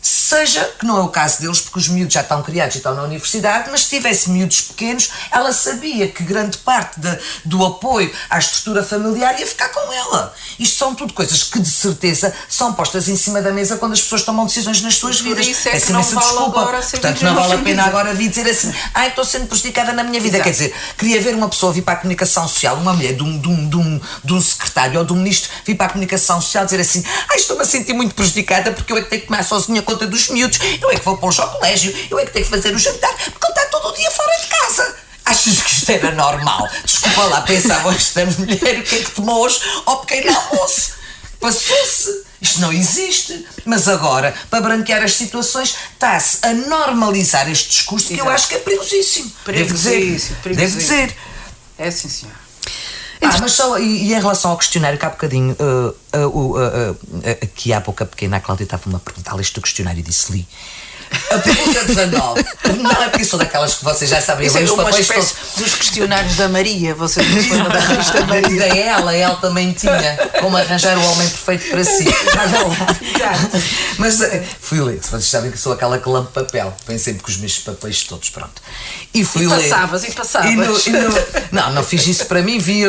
seja, que não é o caso deles, porque os miúdos já estão criados e estão na universidade, mas se tivesse miúdos pequenos, ela sabia que grande parte do apoio à estrutura familiar ia ficar com ela. Isto são tudo coisas que, de certeza, são postas em cima da mesa quando as pessoas tomam decisões nas suas vidas. Isso é que não vale agora ser. Portanto, não vale a pena agora vir dizer assim, estou sendo prejudicada na minha vida. Exato. Quer dizer, queria ver uma pessoa vir para a comunicação social, uma mulher de um secretário ou de um ministro vir para a comunicação social dizer assim, estou-me a sentir muito prejudicada porque eu é que tenho que tomar sozinha conta dos miúdos, eu é que vou pô-los ao colégio, eu é que tenho que fazer o jantar, porque ele está todo o dia fora de casa. Achas que isto era normal? Desculpa lá, pensavam que estamos mulher, o que é que tomou hoje ao pequeno almoço? Passou-se. Isto não existe. Mas agora, para branquear as situações, está-se a normalizar este discurso que eu acho que é perigosíssimo. Devo dizer. É sim, senhor. Mas só, e em relação ao questionário, que há bocadinho, aqui há pouco a pequena, a Cláudia estava-me a perguntar, leste o questionário e disse-lhe. A pergunta 19, não é porque sou daquelas que vocês já sabem, isso é os uma papéis espécie dos questionários da Maria, vocês não foram da revista Maria. Ela também tinha como arranjar o homem perfeito para si. Mas fui ler, vocês sabem que sou aquela que lambe papel, vem sempre com os meus papéis todos, pronto. E fui ler. Passavas. Não fiz isso para mim, vi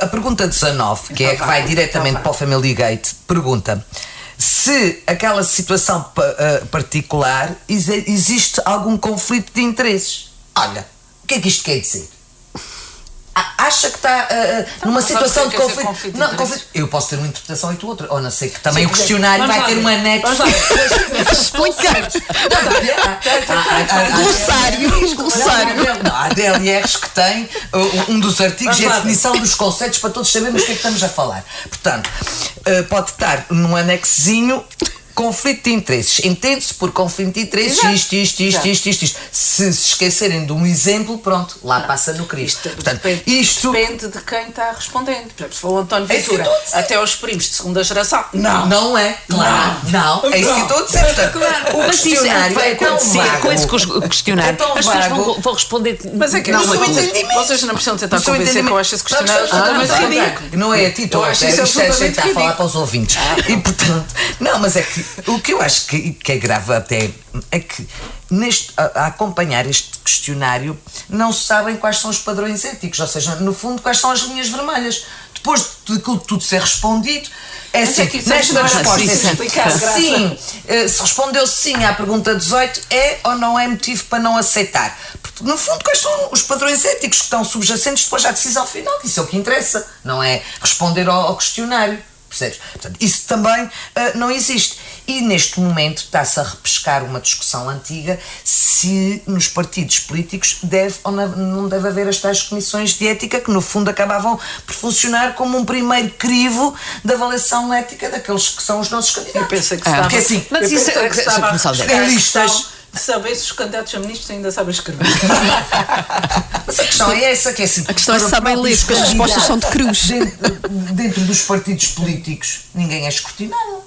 a pergunta 19, que é a que vai diretamente para o Family Gate, pergunta se aquela situação particular existe algum conflito de interesses. Olha, o que é que isto quer dizer? Acha que está numa situação de conflito? Não, conflito. Eu posso ter uma interpretação e tu outra. Ou não sei, que também o questionário vai ter um anexo. Explicar. Glossário. Não, há DLRs que têm um dos artigos e a definição dos conceitos para todos sabermos o que é que estamos a falar. Portanto, pode estar num anexozinho. Conflito de interesses. Entende-se por conflito de interesses isto. Se esquecerem de um exemplo, pronto, lá passa no Cristo. Portanto, depende de quem está respondendo. Por exemplo, se for o António Ventura, até aos primos de segunda geração. Não é? Claro. Não. É isso que estou a dizer. Portanto, o questionário vai é tão vago. Coisa que o questionário. As pessoas vão responder. Mas é que vocês não precisam tentar convencer que eu acho esse questionário absolutamente ridículo. Não é a ti, tu achas que a gente está a falar para os ouvintes. E portanto, não, mas é que o que eu acho que é grave até é que a acompanhar este questionário não se sabem quais são os padrões éticos, ou seja, no fundo, quais são as linhas vermelhas. Depois de tudo ser respondido, é assim, nesta resposta sim, se respondeu sim à pergunta 18, é ou não é motivo para não aceitar? Porque, no fundo, quais são os padrões éticos que estão subjacentes depois à decisão final? Isso é o que interessa, não é responder ao questionário. Percebes? Portanto, isso também não existe. E neste momento está-se a repescar uma discussão antiga se nos partidos políticos deve ou não deve haver as tais comissões de ética que no fundo acabavam por funcionar como um primeiro crivo da avaliação ética daqueles que são os nossos candidatos. Eu pensei que estava, assim, mas isso é em listas de saber se os candidatos a ministros ainda sabem escrever. Mas a questão é essa, que é assim, a questão é se sabem ler, porque as respostas são de cruz. Dentro dos partidos políticos ninguém é escrutinado.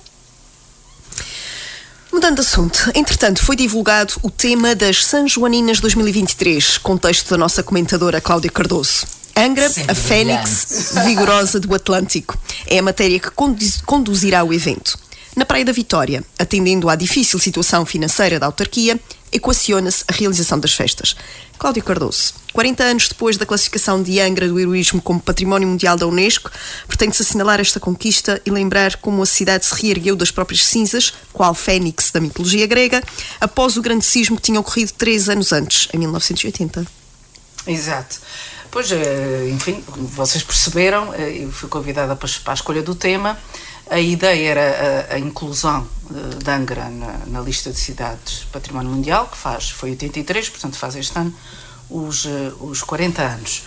Mudando de assunto, entretanto foi divulgado o tema das Sanjoaninas 2023, com texto da nossa comentadora Cláudia Cardoso. Angra, sempre a fênix vigorosa do Atlântico, é a matéria que conduzirá o evento. Na Praia da Vitória, atendendo à difícil situação financeira da autarquia, equaciona-se a realização das festas. Cláudio Cardoso, 40 anos depois da classificação de Angra do heroísmo como Património Mundial da Unesco, pretende-se assinalar esta conquista e lembrar como a cidade se reergueu das próprias cinzas, qual fênix da mitologia grega, após o grande sismo que tinha ocorrido 3 anos antes, em 1980. Exato. Pois, enfim, vocês perceberam, eu fui convidada para a escolha do tema. A ideia era a inclusão de Angra na lista de cidades Património Mundial, que foi 83, portanto faz este ano os 40 anos.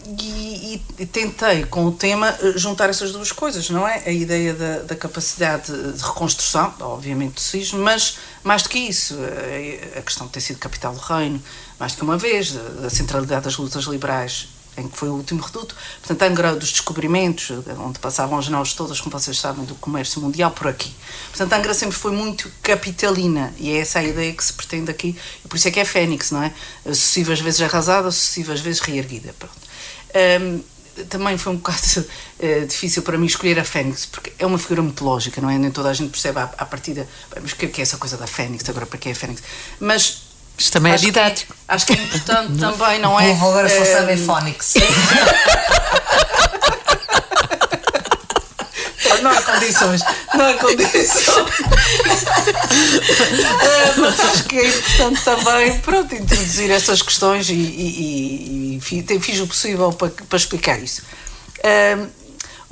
E tentei, com o tema, juntar essas duas coisas, não é? A ideia da capacidade de reconstrução, obviamente do sismo, mas mais do que isso, a questão de ter sido capital do reino, mais do que uma vez, da centralidade das lutas liberais, em que foi o último reduto. Portanto, Angra dos descobrimentos, onde passavam as naus todas, como vocês sabem, do comércio mundial, por aqui. Portanto, Angra sempre foi muito capitalina, e é essa a ideia que se pretende aqui, e por isso é que é fênix, não é? Sucessivas vezes arrasada, sucessivas vezes reerguida. Pronto. Também foi um bocado difícil para mim escolher a fênix, porque é uma figura mitológica, não é? Nem toda a gente percebe à partida, mas o que é essa coisa da fênix, agora para que é a fênix? Mas isto também é didático. Acho que é importante também, não é? O povo agora só sabe fónix. Não há condições. Mas acho que é importante também, pronto, introduzir essas questões e fiz o possível para explicar isso.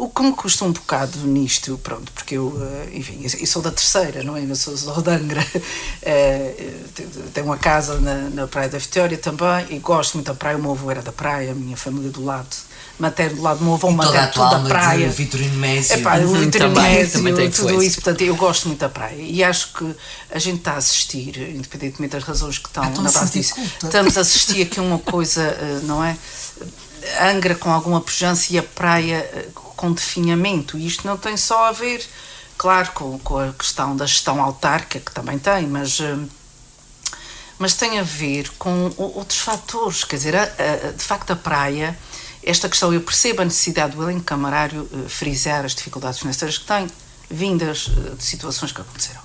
O que me custa um bocado nisto, pronto, porque eu, enfim, eu sou da Terceira, não é? Eu sou de Angra, tenho uma casa na Praia da Vitória também, e gosto muito da praia. O meu avô era da praia, a minha família do lado materno, do lado do meu avô materno, tudo da praia. O Vitorino Mésio. O Vitorino Mésio, tudo isso, influência. portanto, eu gosto muito da praia, e acho que a gente está a assistir, independentemente das razões que estão na base disso, estamos a assistir aqui a uma coisa, não é? Angra com alguma pujança e a praia com definhamento, e isto não tem só a ver, claro, com a questão da gestão autárquica, que também tem, mas tem a ver com outros fatores, quer dizer, de facto a praia, esta questão, eu percebo a necessidade do elenco camarário frisar as dificuldades financeiras que tem, vindas de situações que aconteceram,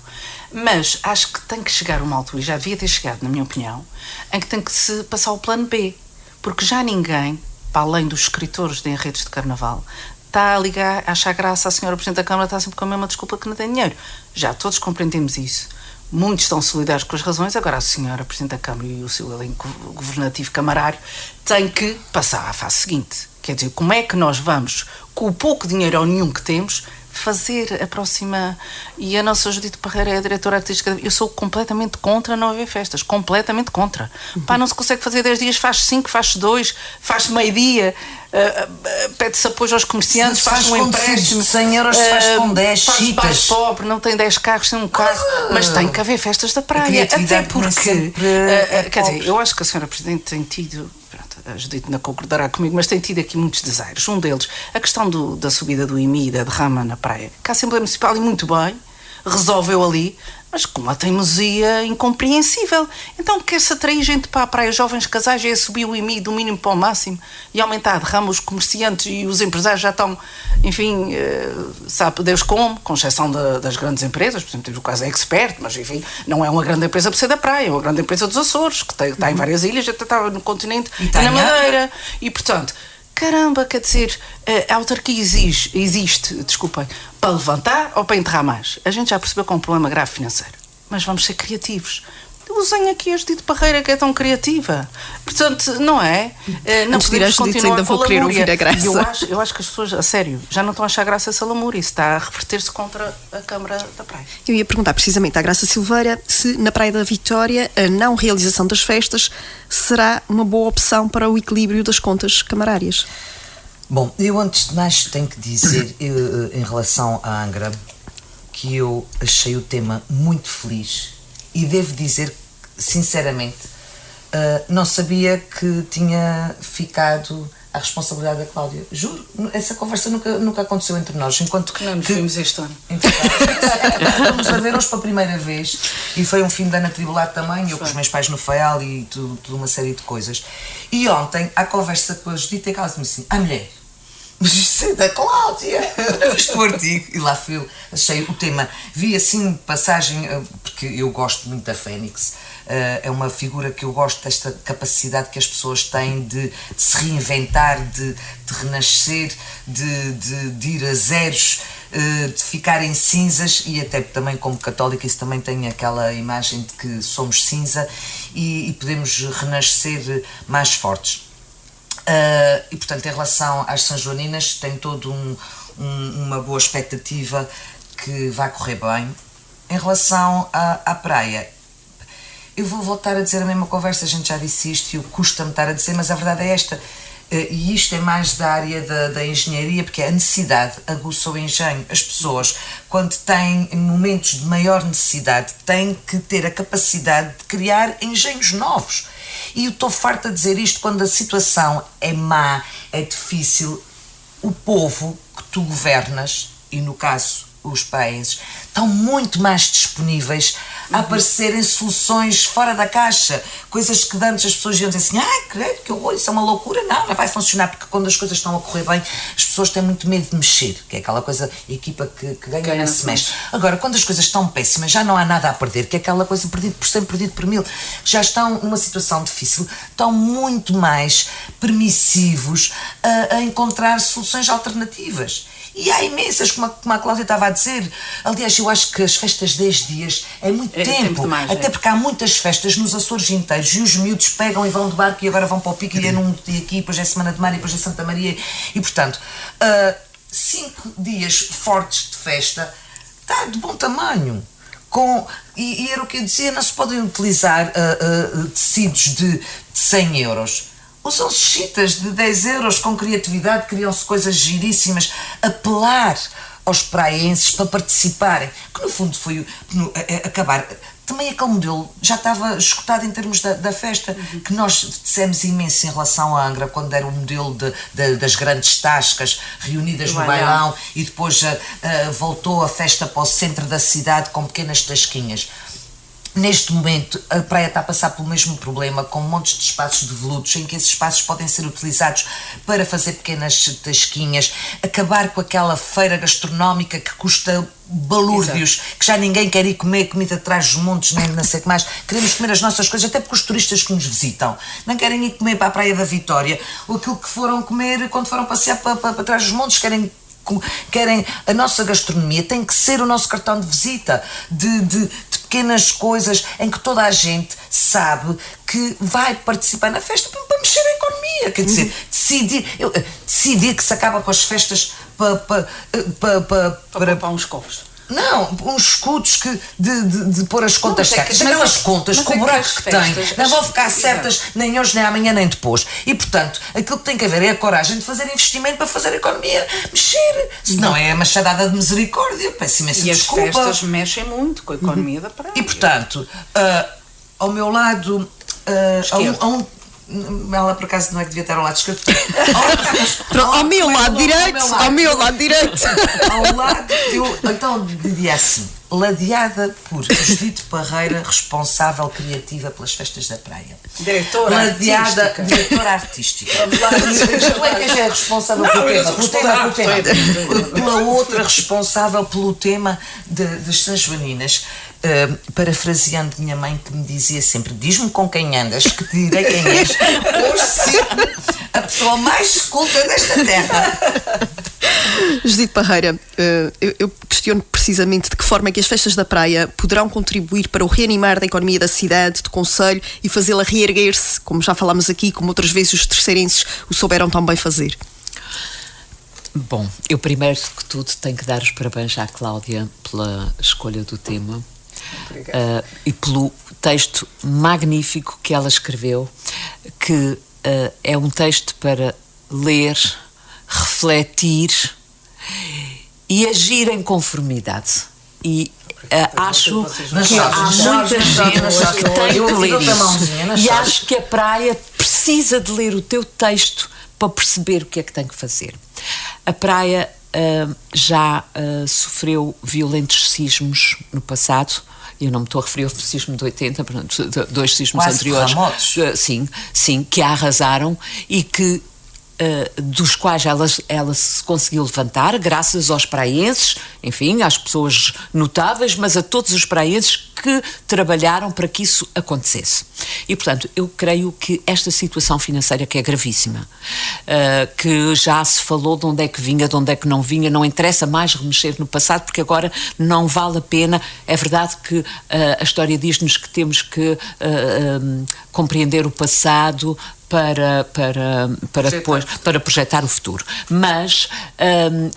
mas acho que tem que chegar uma altura, e já devia ter chegado, na minha opinião, em que tem que se passar o plano B, porque já ninguém, para além dos escritores de enredos de carnaval, está a ligar, a achar graça à senhora Presidente da Câmara, está sempre com a mesma desculpa que não tem dinheiro. Já todos compreendemos isso. Muitos estão solidários com as razões, agora a senhora Presidente da Câmara e o seu elenco governativo camarário têm que passar à fase seguinte. Quer dizer, como é que nós vamos, com o pouco dinheiro ou nenhum que temos, fazer a próxima... E a nossa Judite Parreira é a diretora artística. Eu sou completamente contra não haver festas, completamente contra. Pá, não se consegue fazer 10 dias, faz 5, faz 2, faz meio-dia, pede-se apoio aos comerciantes, faz um empréstimo. 100 euros se faz com 10 faz pobre, não tem 10 carros, tem um carro, mas tem que haver festas da praia. Até porque, quer dizer, eu acho que a senhora Presidente tem tido... A Judite não concordará comigo, mas tem tido aqui muitos desaires. Um deles, a questão da subida do IMI e da derrama na praia, que a Assembleia Municipal, e muito bem, resolveu ali, mas com uma teimosia incompreensível. Então quer-se atrair gente para a praia, jovens casais, é subir o IMI do mínimo para o máximo e aumentar a derrama. Os comerciantes e os empresários já estão, enfim, sabe Deus como, com exceção das grandes empresas. Por exemplo, temos o caso da Expert, mas enfim, não é uma grande empresa por ser da praia, é uma grande empresa dos Açores, que está em várias ilhas, até está no continente e na Madeira. E portanto, caramba, quer dizer, a autarquia existe, desculpem, para levantar ou para enterrar mais? A gente já percebeu que é um problema grave financeiro, mas vamos ser criativos. Usem aqui a Judite Parreira, que é tão criativa. Portanto, não é? Não podemos continuar ainda vou querer ouvir a Graça. Eu acho que as pessoas, a sério, já não estão a achar graça essa lamúria. Isso está a reverter-se contra a Câmara da Praia. Eu ia perguntar precisamente à Graça Silveira se na Praia da Vitória a não realização das festas será uma boa opção para o equilíbrio das contas camarárias. Bom, eu antes de mais tenho que dizer, em relação à Angra, que eu achei o tema muito feliz e devo dizer, sinceramente, não sabia que tinha ficado a responsabilidade da Cláudia. Juro, essa conversa nunca aconteceu entre nós. Enquanto que não nos vimos este ano. Estamos a ver hoje pela primeira vez e foi um fim de ano atribulado também, eu com os meus pais no FAEL e tudo uma série de coisas. E ontem, à conversa com a Judite, ela disse-me assim: mulher, mas isso é da Cláudia, viste o artigo? E lá fui eu, achei o tema, vi assim passagem, porque eu gosto muito da Fênix, é uma figura que eu gosto desta capacidade que as pessoas têm de se reinventar, de renascer, de ir a zeros, de ficar em cinzas, e até também como católica isso também tem aquela imagem de que somos cinza e podemos renascer mais fortes. E portanto, em relação às Sanjoaninas, tem todo uma boa expectativa que vai correr bem. Em relação à praia, eu vou voltar a dizer a mesma conversa, a gente já disse isto e custa-me estar a dizer, mas a verdade é esta, e isto é mais da área da engenharia, porque a necessidade aguça o engenho. As pessoas, quando têm momentos de maior necessidade, têm que ter a capacidade de criar engenhos novos. E eu estou farta de dizer isto, quando a situação é má, é difícil, o povo que tu governas, e no caso os países, estão muito mais disponíveis a aparecerem soluções fora da caixa, coisas que antes as pessoas iam dizer assim: ai, credo, que horror, isso é uma loucura. Não vai funcionar, porque quando as coisas estão a correr bem, as pessoas têm muito medo de mexer, que é aquela coisa, a equipa que ganha não se mexe. Agora, quando as coisas estão péssimas, já não há nada a perder, que é aquela coisa perdido por 100, perdido por 1000, já estão numa situação difícil, estão muito mais permissivos a encontrar soluções alternativas. E há imensas, como a Cláudia estava a dizer. Aliás, eu acho que as festas de 10 dias é muito tempo demais, até porque há muitas festas nos Açores inteiros e os miúdos pegam e vão de barco e agora vão para o Pico e é num dia aqui, depois é Semana de Mar e depois é Santa Maria e portanto, 5 dias fortes de festa, está de bom tamanho. E era o que eu dizia, não se podem utilizar tecidos de 100 euros. Usam-se chitas de 10 euros com criatividade, criam-se coisas giríssimas. Apelar aos praenses para participarem, que no fundo foi acabar. Também aquele modelo já estava esgotado em termos da festa, que nós dissemos imenso em relação à Angra, quando era o modelo das grandes tascas reunidas no bailão, e depois voltou a festa para o centro da cidade com pequenas tasquinhas. Neste momento, a praia está a passar pelo mesmo problema, com montes de espaços de veludos, em que esses espaços podem ser utilizados para fazer pequenas tasquinhas, acabar com aquela feira gastronómica que custa balúrdios, exato, que já ninguém quer ir comer comida atrás dos montes, nem não sei o que mais. Queremos comer as nossas coisas, até porque os turistas que nos visitam não querem ir comer para a Praia da Vitória, ou aquilo que foram comer quando foram passear para trás dos montes, querem a nossa gastronomia, tem que ser o nosso cartão de visita, de pequenas coisas em que toda a gente sabe que vai participar na festa para mexer a economia, quer dizer, decidir que se acaba com as festas para uns covos. Não, uns escudos de pôr as contas certas. Aquelas contas com o buraco que têm não vão ficar certas nem hoje, nem amanhã, nem depois. E, portanto, aquilo que tem que haver é a coragem de fazer investimento para fazer a economia mexer. Senão é a machadada de misericórdia. Peço imensa desculpa. E as festas mexem muito com a economia da praia. E, portanto, ao meu lado, ela por acaso não é que devia estar ao lado esquerdo. Ao meu lado direito. Ao lado, eu então diria assim: ladeada por Judite Parreira, responsável criativa pelas festas da praia. Diretora artística. Tu é que é responsável pelo tema. Pela outra responsável pelo tema das São Joaninas. Parafraseando minha mãe, que me dizia sempre: diz-me com quem andas, que te direi quem és. Hoje sim, a pessoa mais culta desta terra. Judite Parreira, eu questiono precisamente de que forma é que as festas da praia poderão contribuir para o reanimar da economia da cidade, do concelho, e fazê-la reerguer-se, como já falámos aqui, como outras vezes os terceirenses o souberam tão bem fazer. Bom, eu primeiro que tudo tenho que dar os parabéns à Cláudia pela escolha do tema. E pelo texto magnífico que ela escreveu, que é um texto para ler, refletir e agir em conformidade. E acho que há muita gente que tem que ler isso. E acho que a praia precisa de ler o teu texto para perceber o que é que tem que fazer. A praia já sofreu violentos sismos no passado. Eu não me estou a referir ao sismo de 80, portanto, 2 sismos quase anteriores. Sim, que a arrasaram e que dos quais ela se conseguiu levantar, graças aos praenses, enfim, às pessoas notáveis, mas a todos os praenses que trabalharam para que isso acontecesse. E, portanto, eu creio que esta situação financeira, que é gravíssima, que já se falou de onde é que vinha, de onde é que não vinha, não interessa mais remexer no passado, porque agora não vale a pena. É verdade que a história diz-nos que temos que compreender o passado para projetar o futuro, mas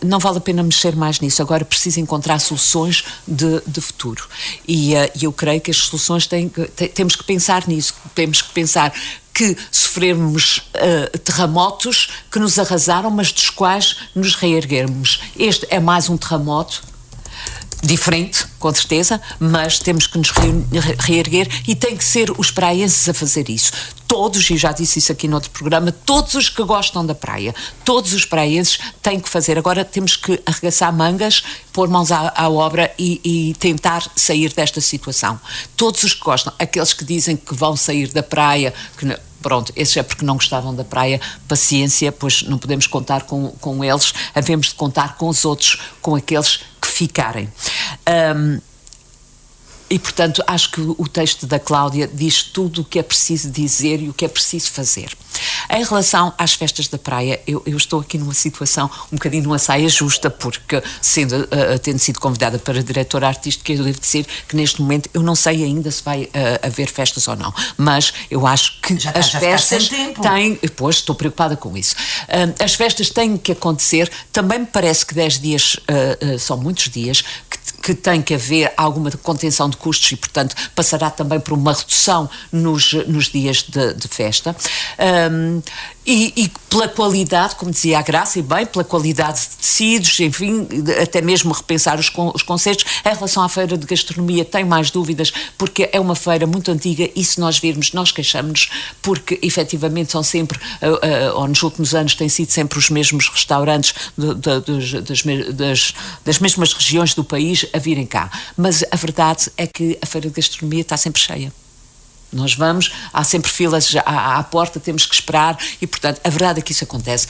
não vale a pena mexer mais nisso. Agora precisa encontrar soluções de futuro, e eu creio que as soluções temos que pensar nisso, temos que pensar que sofremos terremotos que nos arrasaram, mas dos quais nos reerguermos. Este é mais um terremoto, diferente, com certeza, mas temos que nos reerguer, e tem que ser os praenses a fazer isso. Todos, e já disse isso aqui no outro programa, todos os que gostam da praia, todos os praenses têm que fazer. Agora temos que arregaçar mangas, pôr mãos à obra e tentar sair desta situação. Todos os que gostam, aqueles que dizem que vão sair da praia, pronto, esses é porque não gostavam da praia, paciência, pois não podemos contar com eles, havemos de contar com os outros, com aqueles que ficarem. E, portanto, acho que o texto da Cláudia diz tudo o que é preciso dizer e o que é preciso fazer. Em relação às festas da praia, eu estou aqui numa situação um bocadinho numa saia justa, porque tendo sido convidada para diretora artística, eu devo dizer que neste momento eu não sei ainda se vai haver festas ou não, mas eu acho que as festas têm... Pois, estou preocupada com isso. As festas têm que acontecer, também me parece que 10 dias são muitos dias, que tem que haver alguma contenção de custos e, portanto, passará também por uma redução nos dias de festa. E pela qualidade, como dizia a Graça, e bem, pela qualidade de tecidos, enfim, até mesmo repensar os conceitos. Em relação à feira de gastronomia, tenho mais dúvidas, porque é uma feira muito antiga e se nós virmos, nós queixamos-nos, porque efetivamente são sempre, ou nos últimos anos têm sido sempre os mesmos restaurantes das mesmas regiões do país a virem cá. Mas a verdade é que a feira de gastronomia está sempre cheia. Nós vamos, há sempre filas à porta, temos que esperar e, portanto, a verdade é que isso acontece.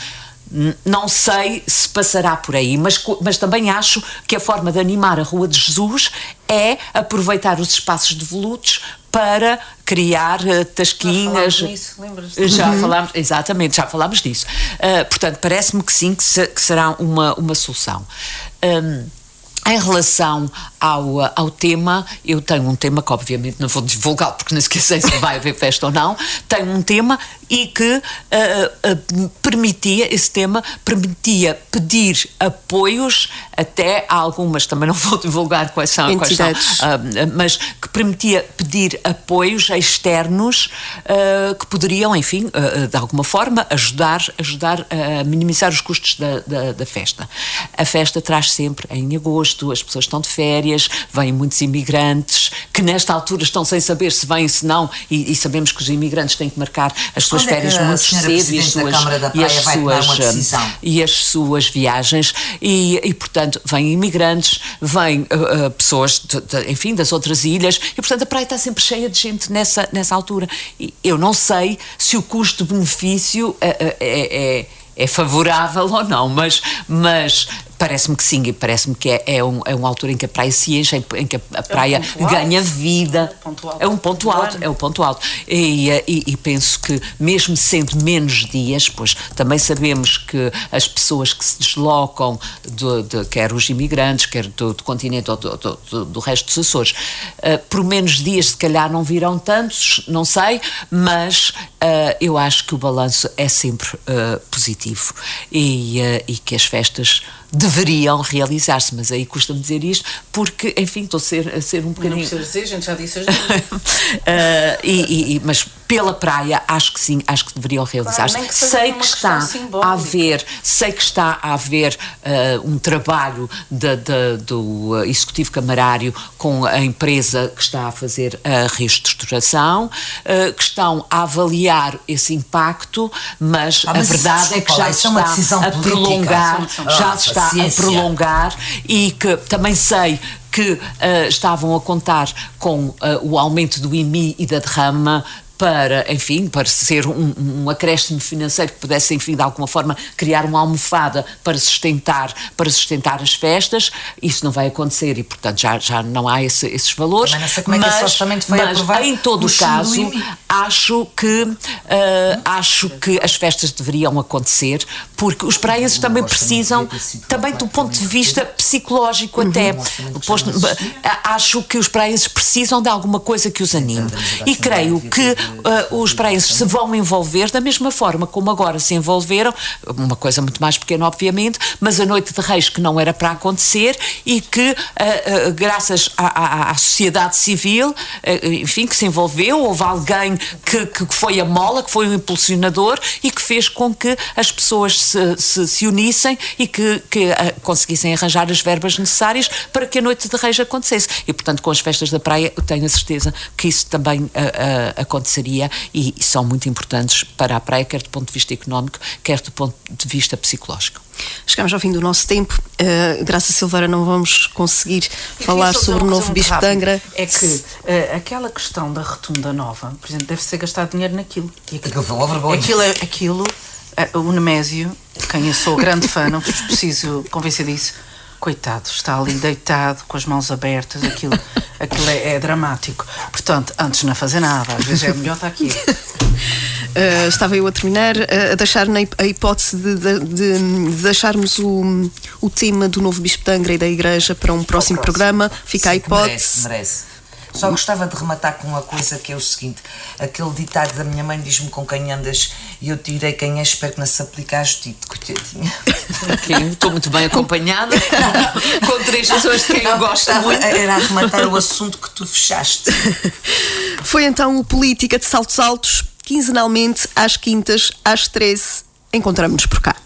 Não sei se passará por aí, mas também acho que a forma de animar a Rua de Jesus é aproveitar os espaços devolutos para criar tasquinhas. Já falámos, exatamente, já falámos disso. Portanto, parece-me que sim, que será uma solução. Em relação ao tema, eu tenho um tema que obviamente não vou divulgar porque nem sequer sei se vai haver festa ou não, tenho um tema e que esse tema permitia pedir apoios até a algumas, também não vou divulgar quais são, mas que permitia pedir apoios externos que poderiam, enfim, de alguma forma ajudar a minimizar os custos da festa. A festa traz sempre em agosto, as pessoas estão de férias, vêm muitos imigrantes que nesta altura estão sem saber se vêm, se não, e sabemos que os imigrantes têm que marcar as suas férias muito cedo e as suas viagens e portanto vêm imigrantes, vêm pessoas enfim, das outras ilhas e portanto a praia está sempre cheia de gente nessa altura e eu não sei se o custo-benefício é favorável ou não, mas parece-me que sim, e parece-me que é uma altura em que a praia se enche, em que a praia ganha vida. É um ponto alto. E penso que, mesmo sendo menos dias, pois também sabemos que as pessoas que se deslocam, quer os imigrantes, quer do continente ou do resto dos Açores, por menos dias se calhar não virão tantos, não sei, mas eu acho que o balanço é sempre positivo e que as festas deveriam realizar-se, mas aí custa-me dizer isto porque, enfim, estou a ser um bocadinho... Não precisa dizer, a gente já disse as mas pela praia, acho que sim, acho que deveriam realizar-se. Sei que está a haver um trabalho do Executivo Camarário com a empresa que está a fazer a reestruturação, que estão a avaliar esse impacto, mas a verdade é que já se está a prolongar, e que também sei que estavam a contar com o aumento do IMI e da derrama para, enfim, para ser um acréscimo financeiro que pudesse, enfim, de alguma forma criar uma almofada para sustentar as festas. Isso não vai acontecer e, portanto, já não há esses valores. Também não sei como é que esse orçamento foi aprovado. Em todo o caso, acho que as festas deveriam acontecer porque os praienses também precisam, também do ponto de vista psicológico até, acho que os praienses precisam de alguma coisa que os anime e creio que os praienses se vão envolver da mesma forma como agora se envolveram, uma coisa muito mais pequena obviamente, mas a Noite de Reis que não era para acontecer e que graças à sociedade civil, enfim, que se envolveu, houve alguém que foi a mola, que foi o impulsionador e que fez com que as pessoas se unissem e que conseguissem arranjar as verbas necessárias para que a Noite de Reis acontecesse. E, portanto, com as festas da praia, eu tenho a certeza que isso também aconteceria e são muito importantes para a praia, quer do ponto de vista económico, quer do ponto de vista psicológico. Chegamos ao fim do nosso tempo. Graça Silveira, não vamos conseguir falar sobre o novo Bispo de Angra. É que aquela questão da Rotunda Nova, por exemplo, deve ser gastado dinheiro naquilo. Aquilo foi uma vergonha. Aquilo, o Nemésio, quem eu sou grande fã, não preciso convencer disso, Coitado, está ali deitado, com as mãos abertas, aquilo é dramático. Portanto, antes de não fazer nada, às vezes é melhor estar aqui. Estava eu a terminar a deixar a hipótese de deixarmos o tema do novo Bispo de Angra e da Igreja para um próximo programa. Fica a hipótese. Merece. Só gostava de rematar com uma coisa que é o seguinte: aquele ditado da minha mãe diz-me com quem andas e eu te direi quem é, espero que não se aplique a Judite, coitadinha. Estou muito bem acompanhada, com 3 pessoas de quem eu gosto muito. Era a rematar o assunto que tu fechaste. Foi então o Política de Saltos Altos, quinzenalmente às quintas, às 13. Encontramos-nos por cá.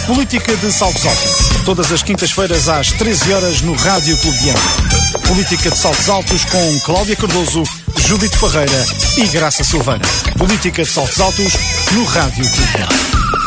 Política de Saltos Altos. Todas as quintas-feiras às 13 horas no Rádio Clube de Angra. Política de Saltos Altos com Cláudia Cardoso, Judite Parreira e Graça Silveira. Política de Saltos Altos no Rádio Clube de Angra.